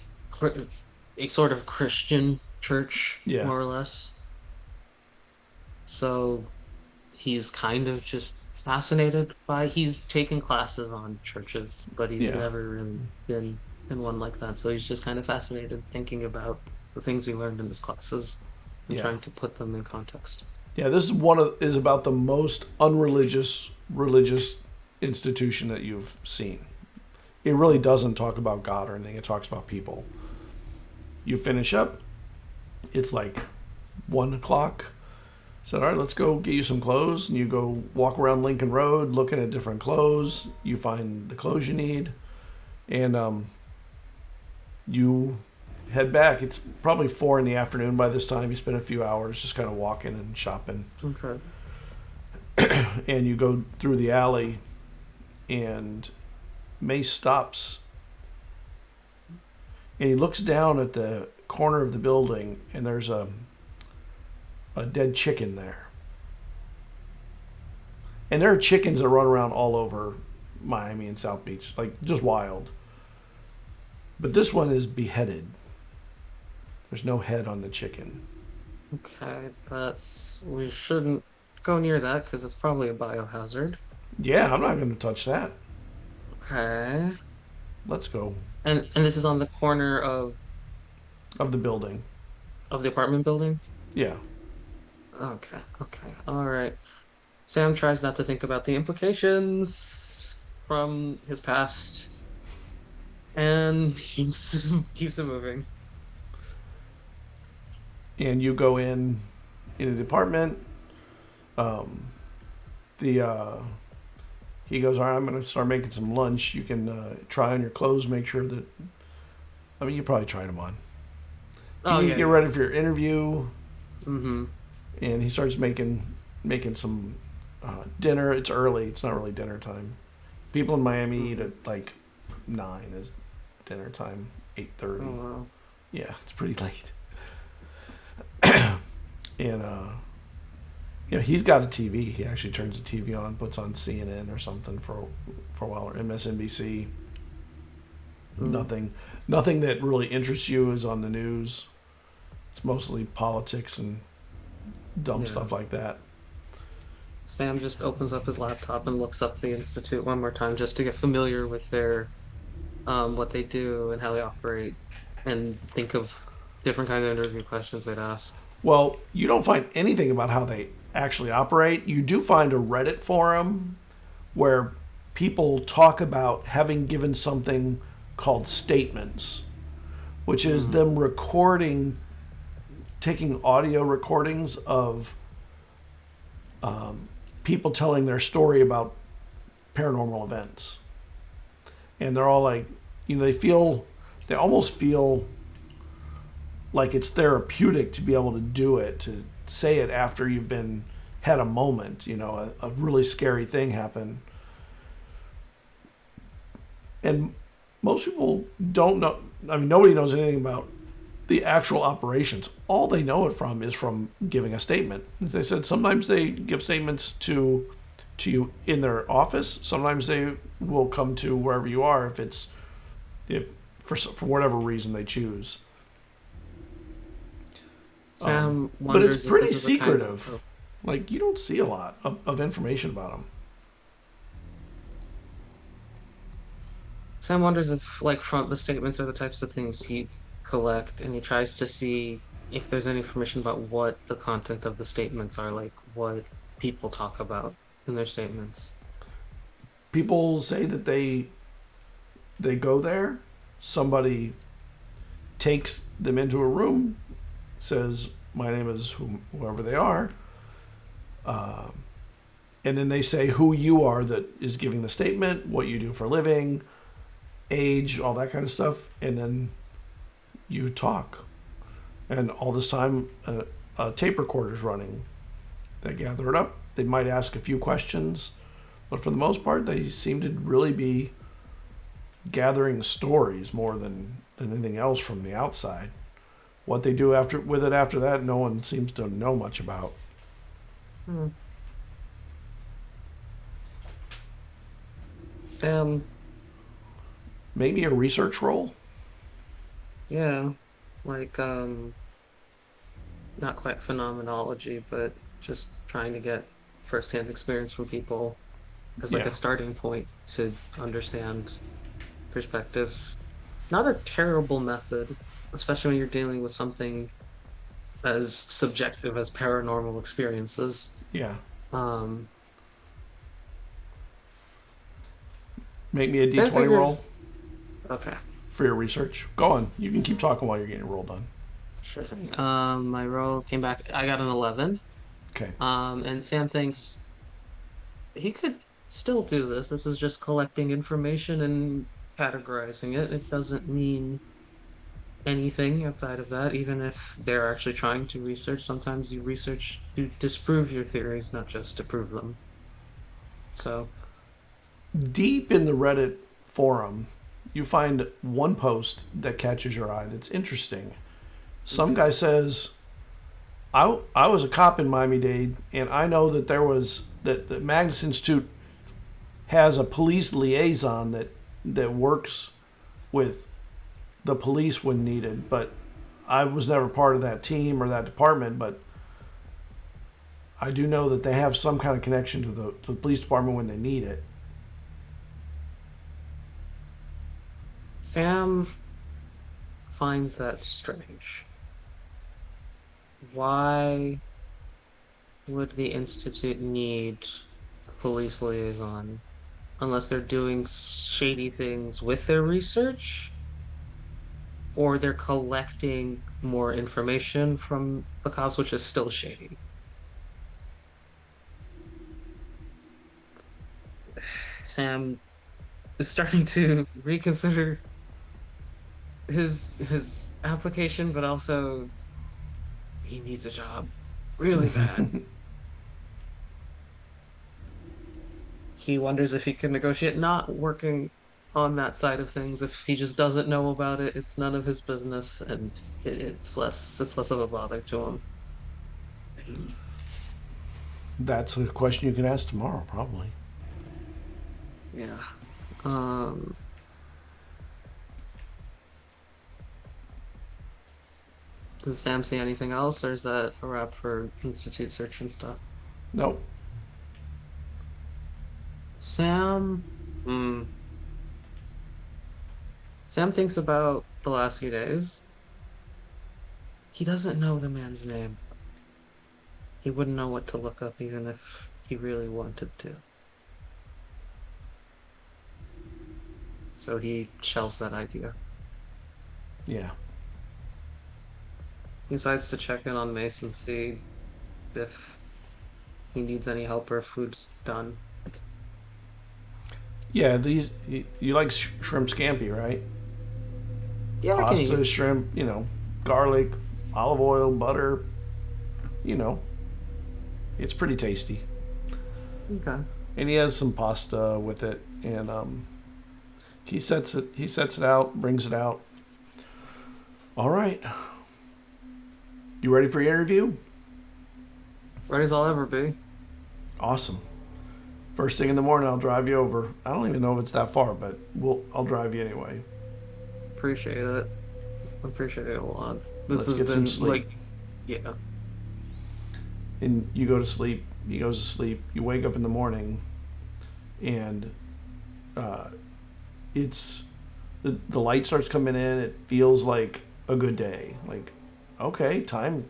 a sort of Christian church, yeah, more or less. So he's kind of just fascinated by. He's taken classes on churches, but he's yeah, never really been in one like that. So he's just kind of fascinated thinking about the things he learned in his classes and yeah, trying to put them in context. yeah. This is about the most unreligious religious institution that you've seen. It really doesn't talk about God or anything. It talks about people. You finish up. It's like 1 o'clock. Said, all right, let's go get you some clothes. And you go walk around Lincoln Road looking at different clothes. You find the clothes you need. And you head back. It's probably 4 in the afternoon by this time. You spend a few hours just kind of walking and shopping. Okay. And you go through the alley, and Mace stops. And he looks down at the corner of the building, and there's a dead chicken there. And there are chickens that run around all over Miami and South Beach, like just wild. But this one is beheaded. There's no head on the chicken. Okay, we shouldn't go near that because it's probably a biohazard. Yeah, I'm not going to touch that. Okay. Let's go. And this is on the corner Of the building. of the apartment building? Yeah. Okay, okay. All right. Sam tries not to think about the implications from his past and keeps it moving. And you go into the apartment. He goes, all right, I'm going to start making some lunch. You can try on your clothes, make sure that, I mean, you probably tried them on. You need to get ready for your interview. Mm-hmm. And he starts making some dinner. It's early. It's not really dinner time. People in Miami eat at like 9 is dinner time, 8:30. Oh, wow. Yeah, it's pretty late. And he's got a TV. He actually turns the TV on, puts on CNN or something for a while, or MSNBC. Mm. Nothing that really interests you is on the news. It's mostly politics and dumb stuff like that. Sam just opens up his laptop and looks up the Institute one more time just to get familiar with their what they do and how they operate and think of different kinds of interview questions they'd ask. Well, you don't find anything about how they actually operate. You do find a Reddit forum where people talk about having given something called statements, which is them taking audio recordings of people telling their story about paranormal events. And they're all like, they almost feel like it's therapeutic to be able to do it, to say it after you've had a moment, a really scary thing happen. And most people don't know, I mean, nobody knows anything about the actual operations. All they know it from is from giving a statement. As I said, sometimes they give statements to you in their office. Sometimes they will come to wherever you are if for whatever reason they choose. Sam but wonders it's if pretty this is secretive. Like, you don't see a lot of information about them. Sam wonders if, like, from the statements are the types of things he collect, and he tries to see if there's any information about what the content of the statements are, like what people talk about. in their statements? People say that they go there, somebody takes them into a room, says, my name is whoever they are, and then they say who you are that is giving the statement, what you do for a living, age, all that kind of stuff, and then you talk. And all this time, a tape recorder's running. They gather it up. They might ask a few questions, but for the most part, they seem to really be gathering stories more than anything else from the outside. What they do with it after that, no one seems to know much about. Sam, Maybe a research role? yeah, like not quite phenomenology, but just trying to get firsthand experience from people as like Yeah. a starting point to understand perspectives. Not a terrible method, especially when you're dealing with something as subjective as paranormal experiences. Yeah. Um, Make me a Sam D20 figures. roll Okay, for your research. Go on. You can keep talking while you're getting your roll done. sure. My roll came back. I got an 11. Okay. And Sam thinks he could still do this. This is just collecting information and categorizing it. It doesn't mean anything outside of that, even if they're actually trying to research. Sometimes you research to disprove your theories, not just to prove them. So, Deep in the Reddit forum, you find one post that catches your eye that's interesting. Some guy says, I was a cop in Miami-Dade, and I know that the Magnus Institute has a police liaison that works with the police when needed, but I was never part of that team or that department, but I do know that they have some kind of connection to the police department when they need it. Sam finds that strange. Why would the Institute need a police liaison unless they're doing shady things with their research? Or they're collecting more information from the cops, which is still shady. Sam is starting to reconsider his application, but also he needs a job really bad. He wonders if he can negotiate not working on that side of things. If he just doesn't know about it, it's none of his business, and it's less of a bother to him. That's a question you can ask tomorrow, probably. Yeah. Um, does Sam see anything else, or is that a wrap for Institute search and stuff? Nope. Sam, hmm. Sam thinks about the last few days. He doesn't know the man's name. He wouldn't know what to look up even if he really wanted to. So he shelves that idea. Yeah. He decides to check in on Mace and see if he needs any help or if food's done. Yeah, you like shrimp scampi, right? Yeah, I can Pasta, eat. shrimp, garlic, olive oil, butter. It's pretty tasty. Okay. And he has some pasta with it, and he sets it out, brings it out. All right, you ready for your interview? Ready as I'll ever be. Awesome. First thing in the morning, I'll drive you over. I don't even know if it's that far, but I'll drive you anyway. Appreciate it. Appreciate it a lot. Let's This has get some been sleep. like, yeah. And you go to sleep. He goes to sleep. You wake up in the morning, and it's the light starts coming in. It feels like a good day. Like, okay, time.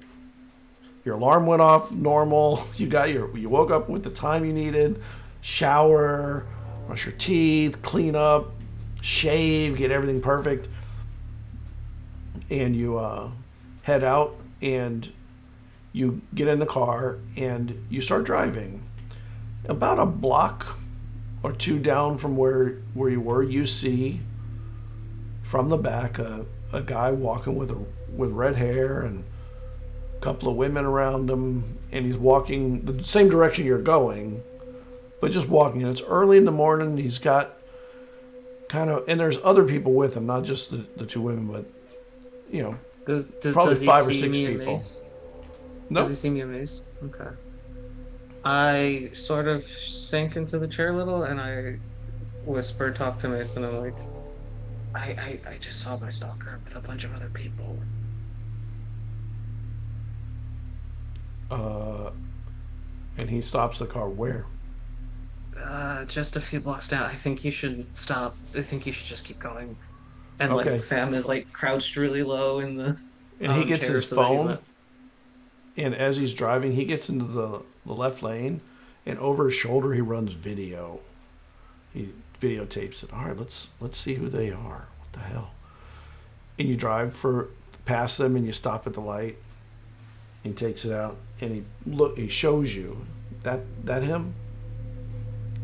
your alarm went off normal. You woke up with the time you needed. Shower, brush your teeth, clean up, shave, get everything perfect, and you head out and you get in the car and you start driving. About a block or two down from where you were, you see from the back a guy walking with red hair and a couple of women around him, and he's walking the same direction you're going, but just walking. And it's early in the morning. He's got and there's other people with him, not just the two women, but probably does he 5 or see 6 me in people. mace? No, Does he see me in mace? Okay. I sort of sank into the chair a little, and I whisper, talk to Mason. I'm like, I just saw my stalker with a bunch of other people. and he stops the car where? Just a few blocks down. I think you should stop. I think you should just keep going. And Okay. like Sam is like crouched really low in the And he gets chair his so that he's phone, not. and as he's driving, he gets into the left lane, and over his shoulder he runs video. He videotapes it. All right, let's see who they are. What the hell? And you drive past them, and you stop at the light. He takes it out, and he shows you that him.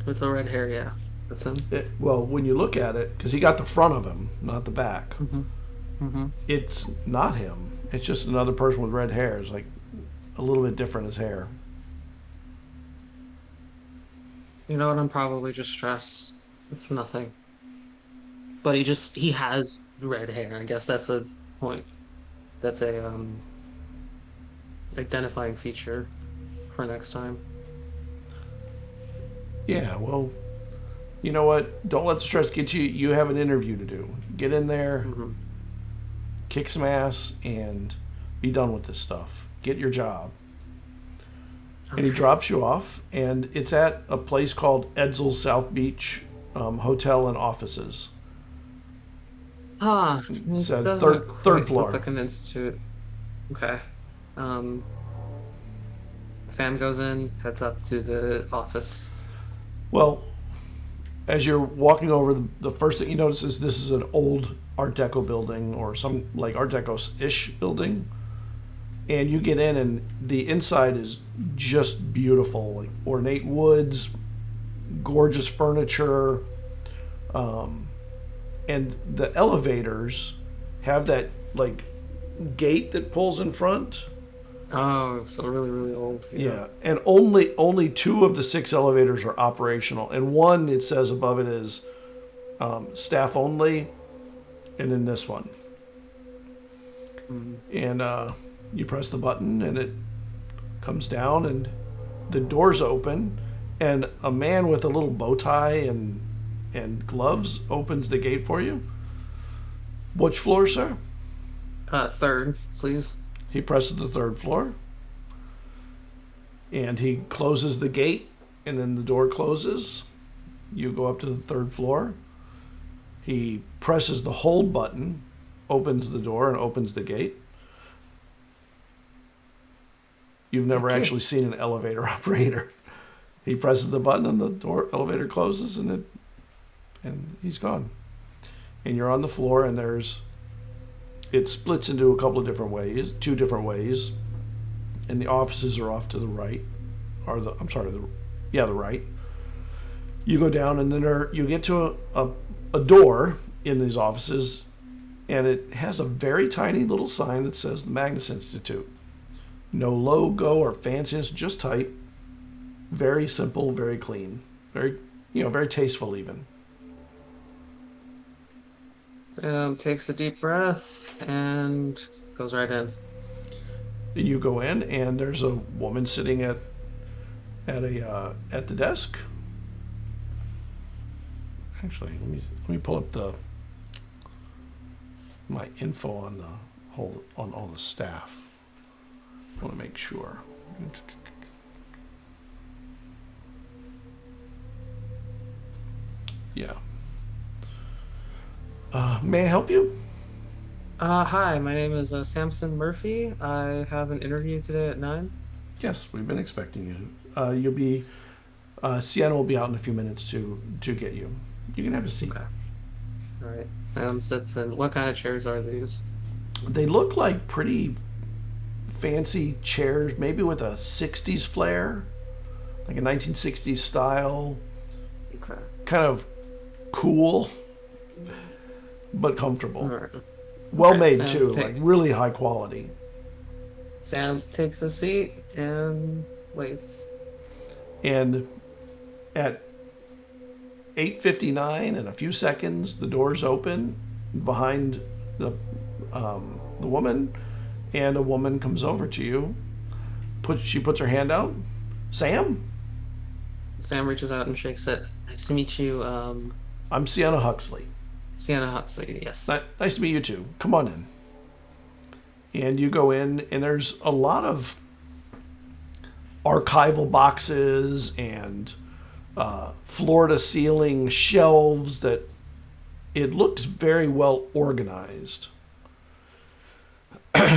With the red hair, yeah. That's him. Well, when you look at it, because he got the front of him, not the back. Mm-hmm. Mm-hmm. It's not him. It's just another person with red hair. It's like a little bit different his hair. You know what? I'm probably just stressed. It's nothing. But he has red hair. I guess that's a point. That's a identifying feature for next time. Yeah, well, you know what? Don't let the stress get you. You have an interview to do. Get in there, Mm-hmm. kick some ass, and be done with this stuff. Get your job. And he drops you off, and it's at a place called Edsel's South Beach Hotel and Offices. It's at third floor. Look like an institute. Okay. Sam goes in, heads up to the office. Well, as you're walking over, the first thing you notice is this is an old Art Deco building, or some like Art Deco-ish building. And you get in, and the inside is just beautiful, like ornate woods, gorgeous furniture, and the elevators have that like gate that pulls in front. Oh, so really, really old. Yeah, and only 2 of the 6 elevators are operational, and one, it says above it, is staff only, and then this one. Mm-hmm. And you press the button, and it comes down, and the doors open, and a man with a little bow tie and gloves opens the gate for you. Which floor, sir? 3rd, please. He presses the 3rd floor, and he closes the gate, and then the door closes. You go up to the 3rd floor. He presses the hold button, opens the door, and opens the gate. You've never actually seen an elevator operator. He presses the button, and the elevator closes, and he's gone. And you're on the floor, and it splits into a couple of different ways, 2 different ways, and the offices are off to the right, the right. You go down, and then you get to a door in these offices, and it has a very tiny little sign that says the Magnus Institute. No logo or fanciness, just type. Very simple, very clean, very tasteful even. Takes a deep breath and goes right in. You go in, and there's a woman sitting at the desk. Actually, let me pull up my info on all the staff. I want to make sure. Yeah. May I help you? Hi, my name is Samson Murphy. I have an interview today at 9. Yes, we've been expecting you. You'll be Sienna will be out in a few minutes to get you. You can have a seat. Okay. All right. Sam sits in. What kind of chairs are these? They look like pretty fancy chairs, maybe with a '60s flair, like a 1960s style, Okay. kind of cool but All comfortable. right. Well Okay. made too, like really high quality. Sam takes a seat and waits. And at 8:59 and a few seconds, the doors open behind the the woman, and a woman comes over to you. She puts her hand out. Sam, Sam reaches out and shakes it. Nice to meet you, I'm Sienna Huxley. Sienna Huxley. Yes. Nice to meet you too. Come on in. And you go in, and there's a lot of archival boxes and floor to ceiling shelves that it looks very well organized.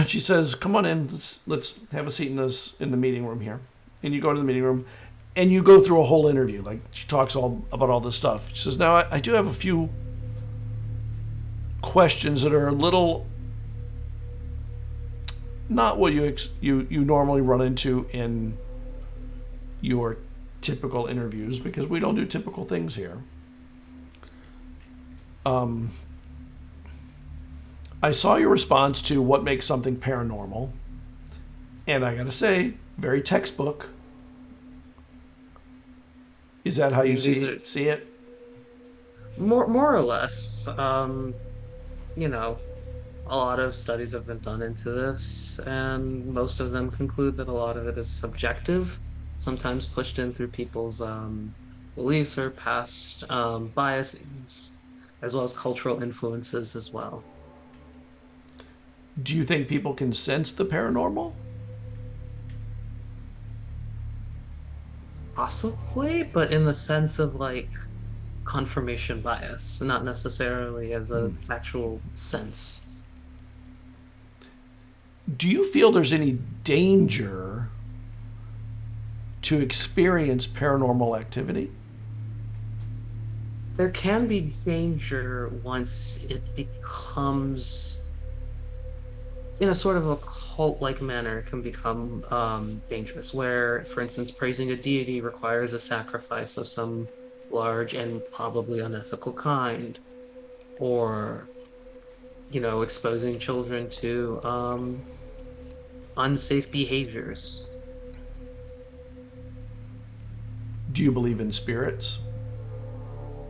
She says, "Come on in. Let's have a seat in the meeting room here." And you go to the meeting room, and you go through a whole interview. Like she talks all about all this stuff. She says, "Now I do have a few questions that are a little not what you normally run into in your typical interviews because we don't do typical things here." I saw your response to what makes something paranormal, and I gotta say, very textbook. Is that how you These are see it? more or less. You know, a lot of studies have been done into this, and most of them conclude that a lot of it is subjective, sometimes pushed in through people's beliefs or past biases, as well as cultural influences as well. Do you think people can sense the paranormal? Possibly, but in the sense of like confirmation bias, not necessarily as a actual sense. Do you feel there's any danger to experience paranormal activity? There can be danger once it becomes, in a sort of a cult-like manner, can become dangerous. Where, for instance, praising a deity requires a sacrifice of some large and probably unethical kind, or exposing children to unsafe behaviors. Do you believe in spirits,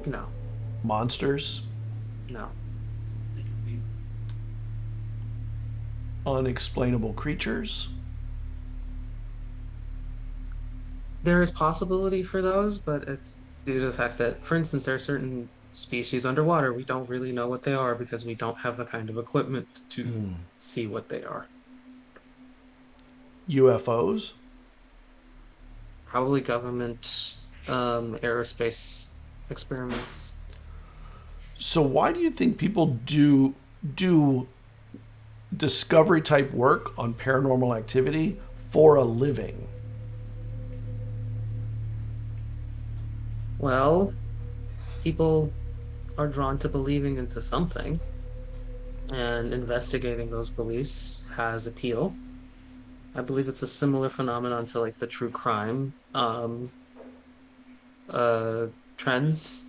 No, monsters, no. unexplainable creatures? There is possibility for those, but it's due to the fact that, for instance, there are certain species underwater we don't really know what they are because we don't have the kind of equipment to see what they are. UFOs? Probably government aerospace experiments. So why do you think people do discovery type work on paranormal activity for a living? Well, people are drawn to believing into something, and investigating those beliefs has appeal. I believe it's a similar phenomenon to like the true crime uh trends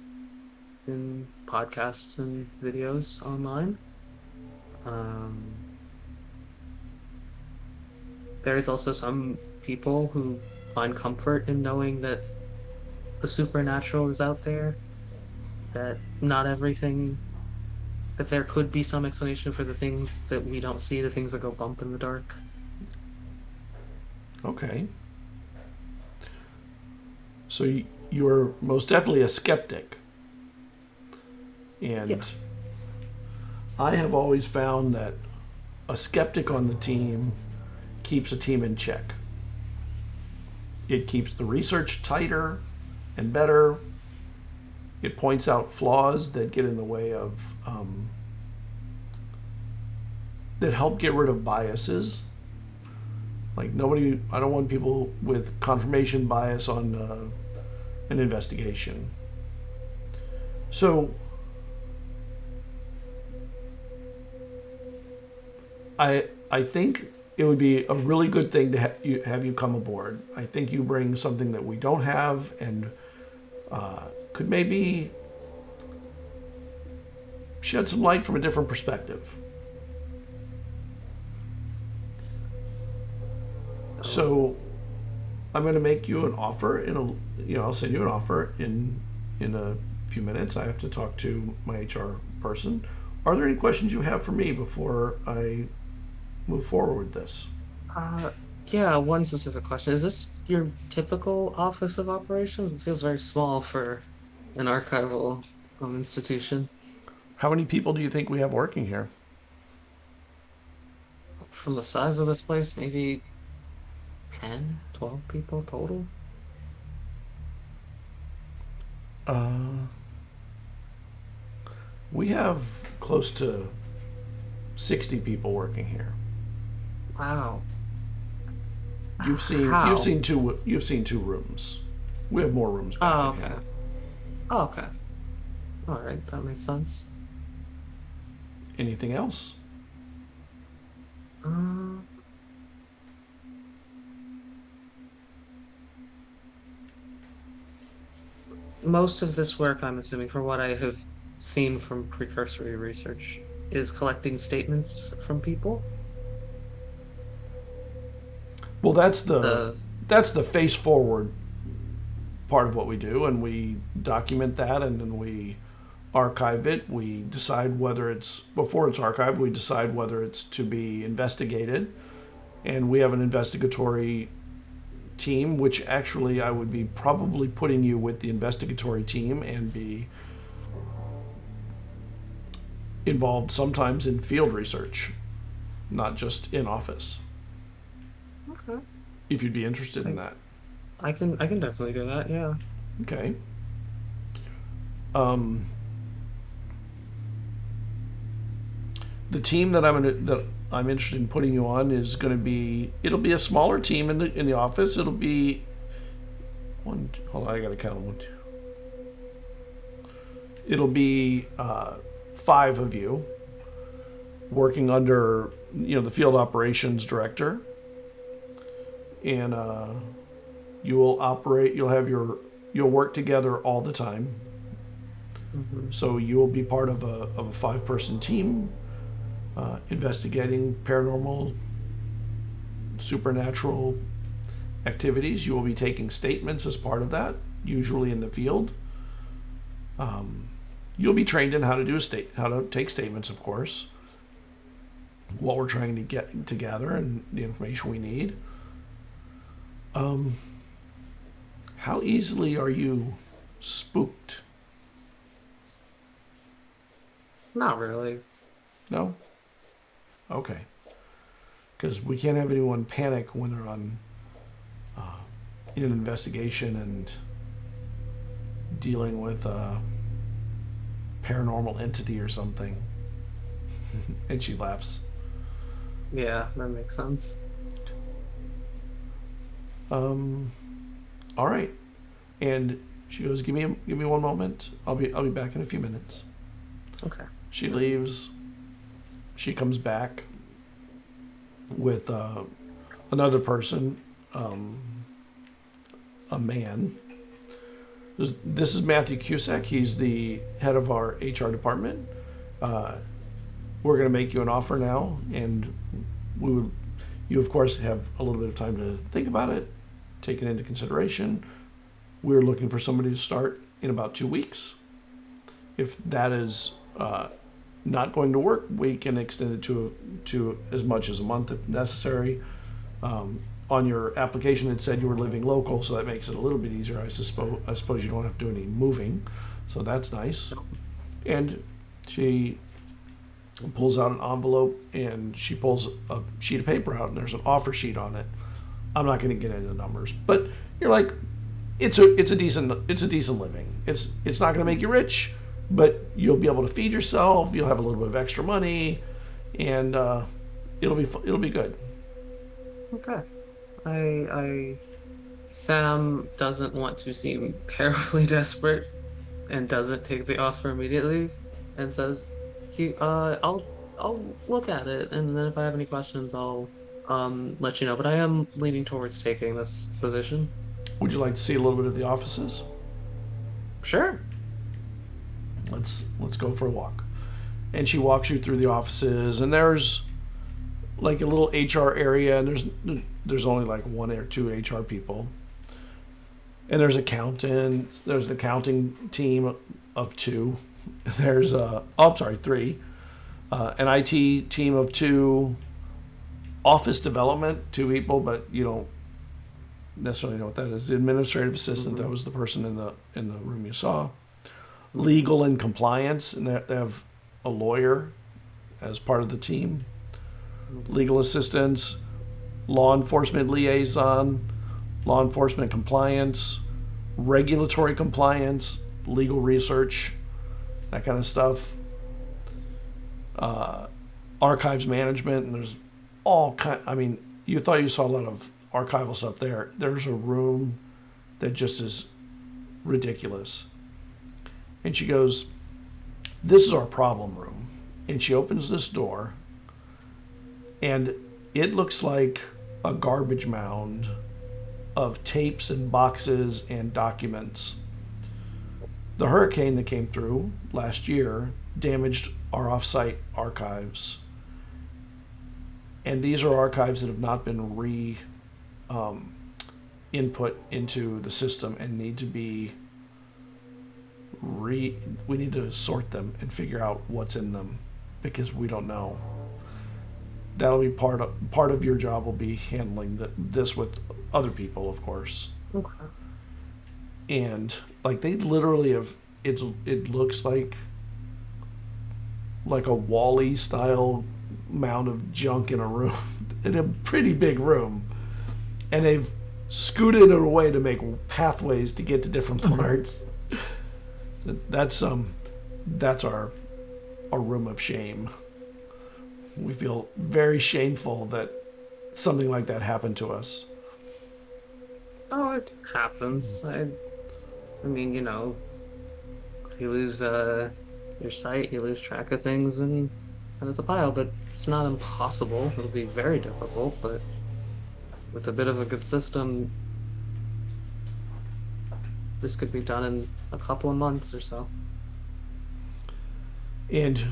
in podcasts and videos online. Um, there is also some people who find comfort in knowing that the supernatural is out there, that not everything, that there could be some explanation for the things that we don't see, the things that go bump in the dark. Okay. So you're most definitely a skeptic. And Yeah. I have always found that a skeptic on the team keeps a team in check. It keeps the research tighter and better. It points out flaws that get in the way of that help get rid of biases. Like I don't want people with confirmation bias on an investigation. So I think it would be a really good thing to have you come aboard. I think you bring something that we don't have, and could maybe shed some light from a different perspective. So I'm going to make you an offer I'll send you an offer in a few minutes. I have to talk to my HR person. Are there any questions you have for me before I move forward with this? Yeah, one specific question. Is this your typical office of operations? It feels very small for an archival institution. How many people do you think we have working here? From the size of this place, maybe 10, 12 people total? We have close to 60 people working here. Wow. You've seen two rooms. We have more rooms back Oh, in okay. here. Oh, okay. All right, that makes sense. Anything else? Um, Most of this work, I'm assuming, from what I have seen from precursory research, is collecting statements from people. Well, that's the face forward part of what we do, and we document that, and then we archive it. We decide whether before it's archived, we decide whether it's to be investigated, and we have an investigatory team, which actually I would be probably putting you with the investigatory team and be involved sometimes in field research, not just in office. Okay. If you'd be interested in that. I can definitely do that, yeah. Okay. The team that I'm interested in putting you on is going to be, it'll be a smaller team in the office. It'll be hold on, I got to count 1, 2. It'll be 5 of you working under the field operations director, and you'll work together all the time. Mm-hmm. So you will be part of a 5-person team. Investigating paranormal, supernatural activities. You will be taking statements as part of that, usually in the field. You'll be trained in how to take statements, of course. What we're trying to get together and the information we need. How easily are you spooked? Not really. No? Okay. Because we can't have anyone panic when they're on in an investigation and dealing with a paranormal entity or something. And she laughs. Yeah, that makes sense. All right. And she goes, give me 1 moment. I'll be back in a few minutes. Okay. She leaves. She comes back with another person, a man. This is Matthew Cusack. He's the head of our HR department. We're going to make you an offer now, and you of course have a little bit of time to think about it, take it into consideration. We're looking for somebody to start in about 2 weeks. If that is not going to work, we can extend it to as much as a month if necessary. On your application, it said you were living local, so that makes it a little bit easier. I suppose you don't have to do any moving, so that's nice. And she pulls out an envelope, and she pulls a sheet of paper out, and there's an offer sheet on it. I'm not going to get into numbers, but you're like, it's a decent living. It's not going to make you rich, but you'll be able to feed yourself. You'll have a little bit of extra money, and it'll be good. Okay. I Sam doesn't want to seem terribly desperate and doesn't take the offer immediately and says, I'll look at it, and then if I have any questions I'll let you know. But I am leaning towards taking this position. Would you like to see a little bit of the offices? Sure. Let's go for a walk. And she walks you through the offices, and there's like a little HR area, and there's only like one or two HR people. And there's accountants. There's an accounting team of two. There's three. An IT team of two. Office development, two people, but you don't necessarily know what that is. The administrative assistant, that was the person in the room you saw. Legal and compliance, and they have a lawyer as part of the team. Legal assistants, law enforcement liaison, law enforcement compliance, regulatory compliance, legal research, that kind of stuff. Archives management, and there's all kind. I mean, you thought you saw a lot of archival stuff there. There's a room that just is ridiculous. And she goes, "This is our problem room." And she opens this door, and it looks like a garbage mound of tapes and boxes and documents. The hurricane that came through last year damaged our offsite archives. And these are archives that have not been input into the system and need to be we need to sort them and figure out what's in them because we don't know. That'll be part of your job will be handling this with other people, of course. Okay. And like they literally have it looks like a Wall-E style mound of junk in a room, in a pretty big room, and they've scooted it away to make pathways to get to different parts. That's our room of shame. We feel very shameful that something like that happened to us. Oh, it happens. I mean, you know, you lose your sight, you lose track of things, and it's a pile. But it's not impossible. It'll be very difficult, but with a bit of a good system, this could be done in a couple of months or so. And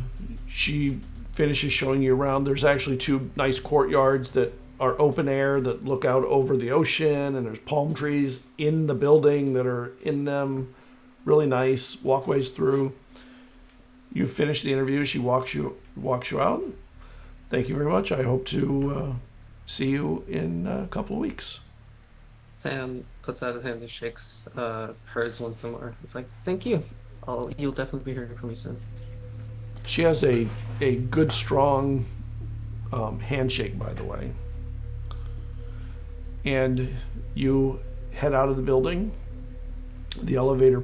she finishes showing you around. There's actually two nice courtyards that are open air that look out over the ocean, and there's palm trees in the building that are in them. Really nice walkways through. You finish the interview. She walks you out. Thank you very much. I hope to see you in a couple of weeks. Sam puts out a hand and shakes hers once more. It's like, thank you. You'll definitely be hearing from me soon. She has a good, strong handshake, by the way. And you head out of the building. The elevator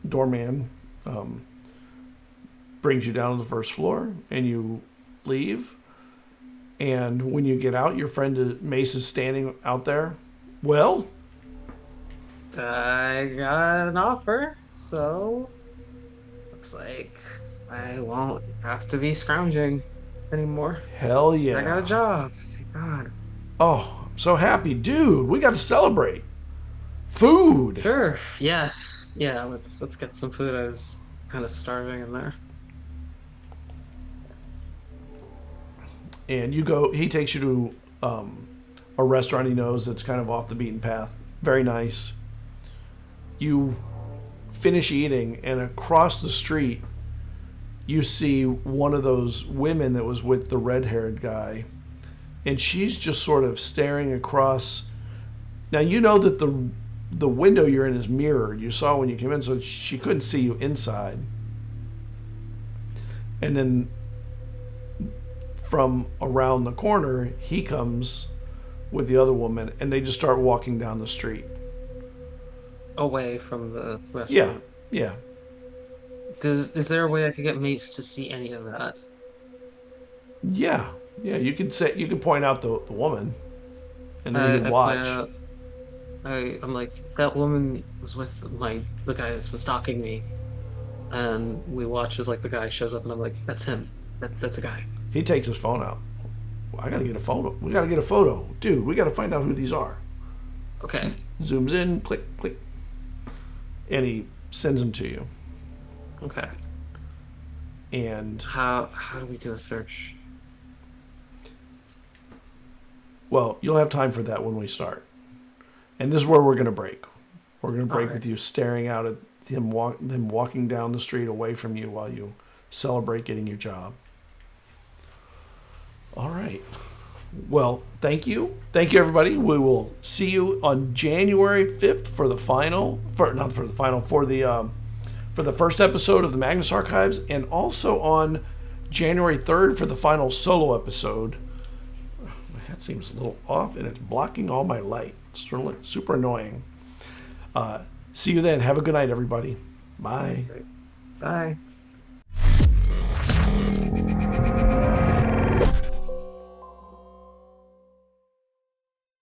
doorman, brings you down to the first floor, and you leave. And when you get out, your friend Mace is standing out there. Well, I got an offer, so looks like I won't have to be scrounging anymore. Hell yeah. I got a job. Thank God. Oh, I'm so happy. Dude, we got to celebrate. Food. Sure. Yes. Yeah, let's get some food. I was kind of starving in there. And he takes you to a restaurant he knows that's kind of off the beaten path. Very nice. You finish eating, and across the street, you see one of those women that was with the red-haired guy. And she's just sort of staring across. Now, you know that the window you're in is mirrored. You saw when you came in, so she couldn't see you inside. And then from around the corner, he comes with the other woman, and they just start walking down the street. Away from the restaurant? Yeah. Is there a way I could get Mace to see any of that? Yeah. Yeah, you could point out the woman, and then you I point watch. out. I'm like, that woman was with the guy that's been stalking me, and we watch as like the guy shows up, and I'm like, that's him. That's a guy. He takes his phone out. I gotta get a photo. We gotta get a photo, dude. We gotta find out who these are. Okay. Zooms in, click, click, and he sends them to you. Okay. And How do we do a search? well, you'll have time for that when we start. And this is where we're gonna break. We're gonna break Alright. with you staring out at him walking down the street away from you while you celebrate getting your job. All right. Well, thank you. Thank you, everybody. We will see you on January 5th for the first episode of the Magnus Archives, and also on January 3rd for the final solo episode. My head seems a little off, and it's blocking all my light. It's really super annoying. See you then. Have a good night, everybody. Bye. Bye.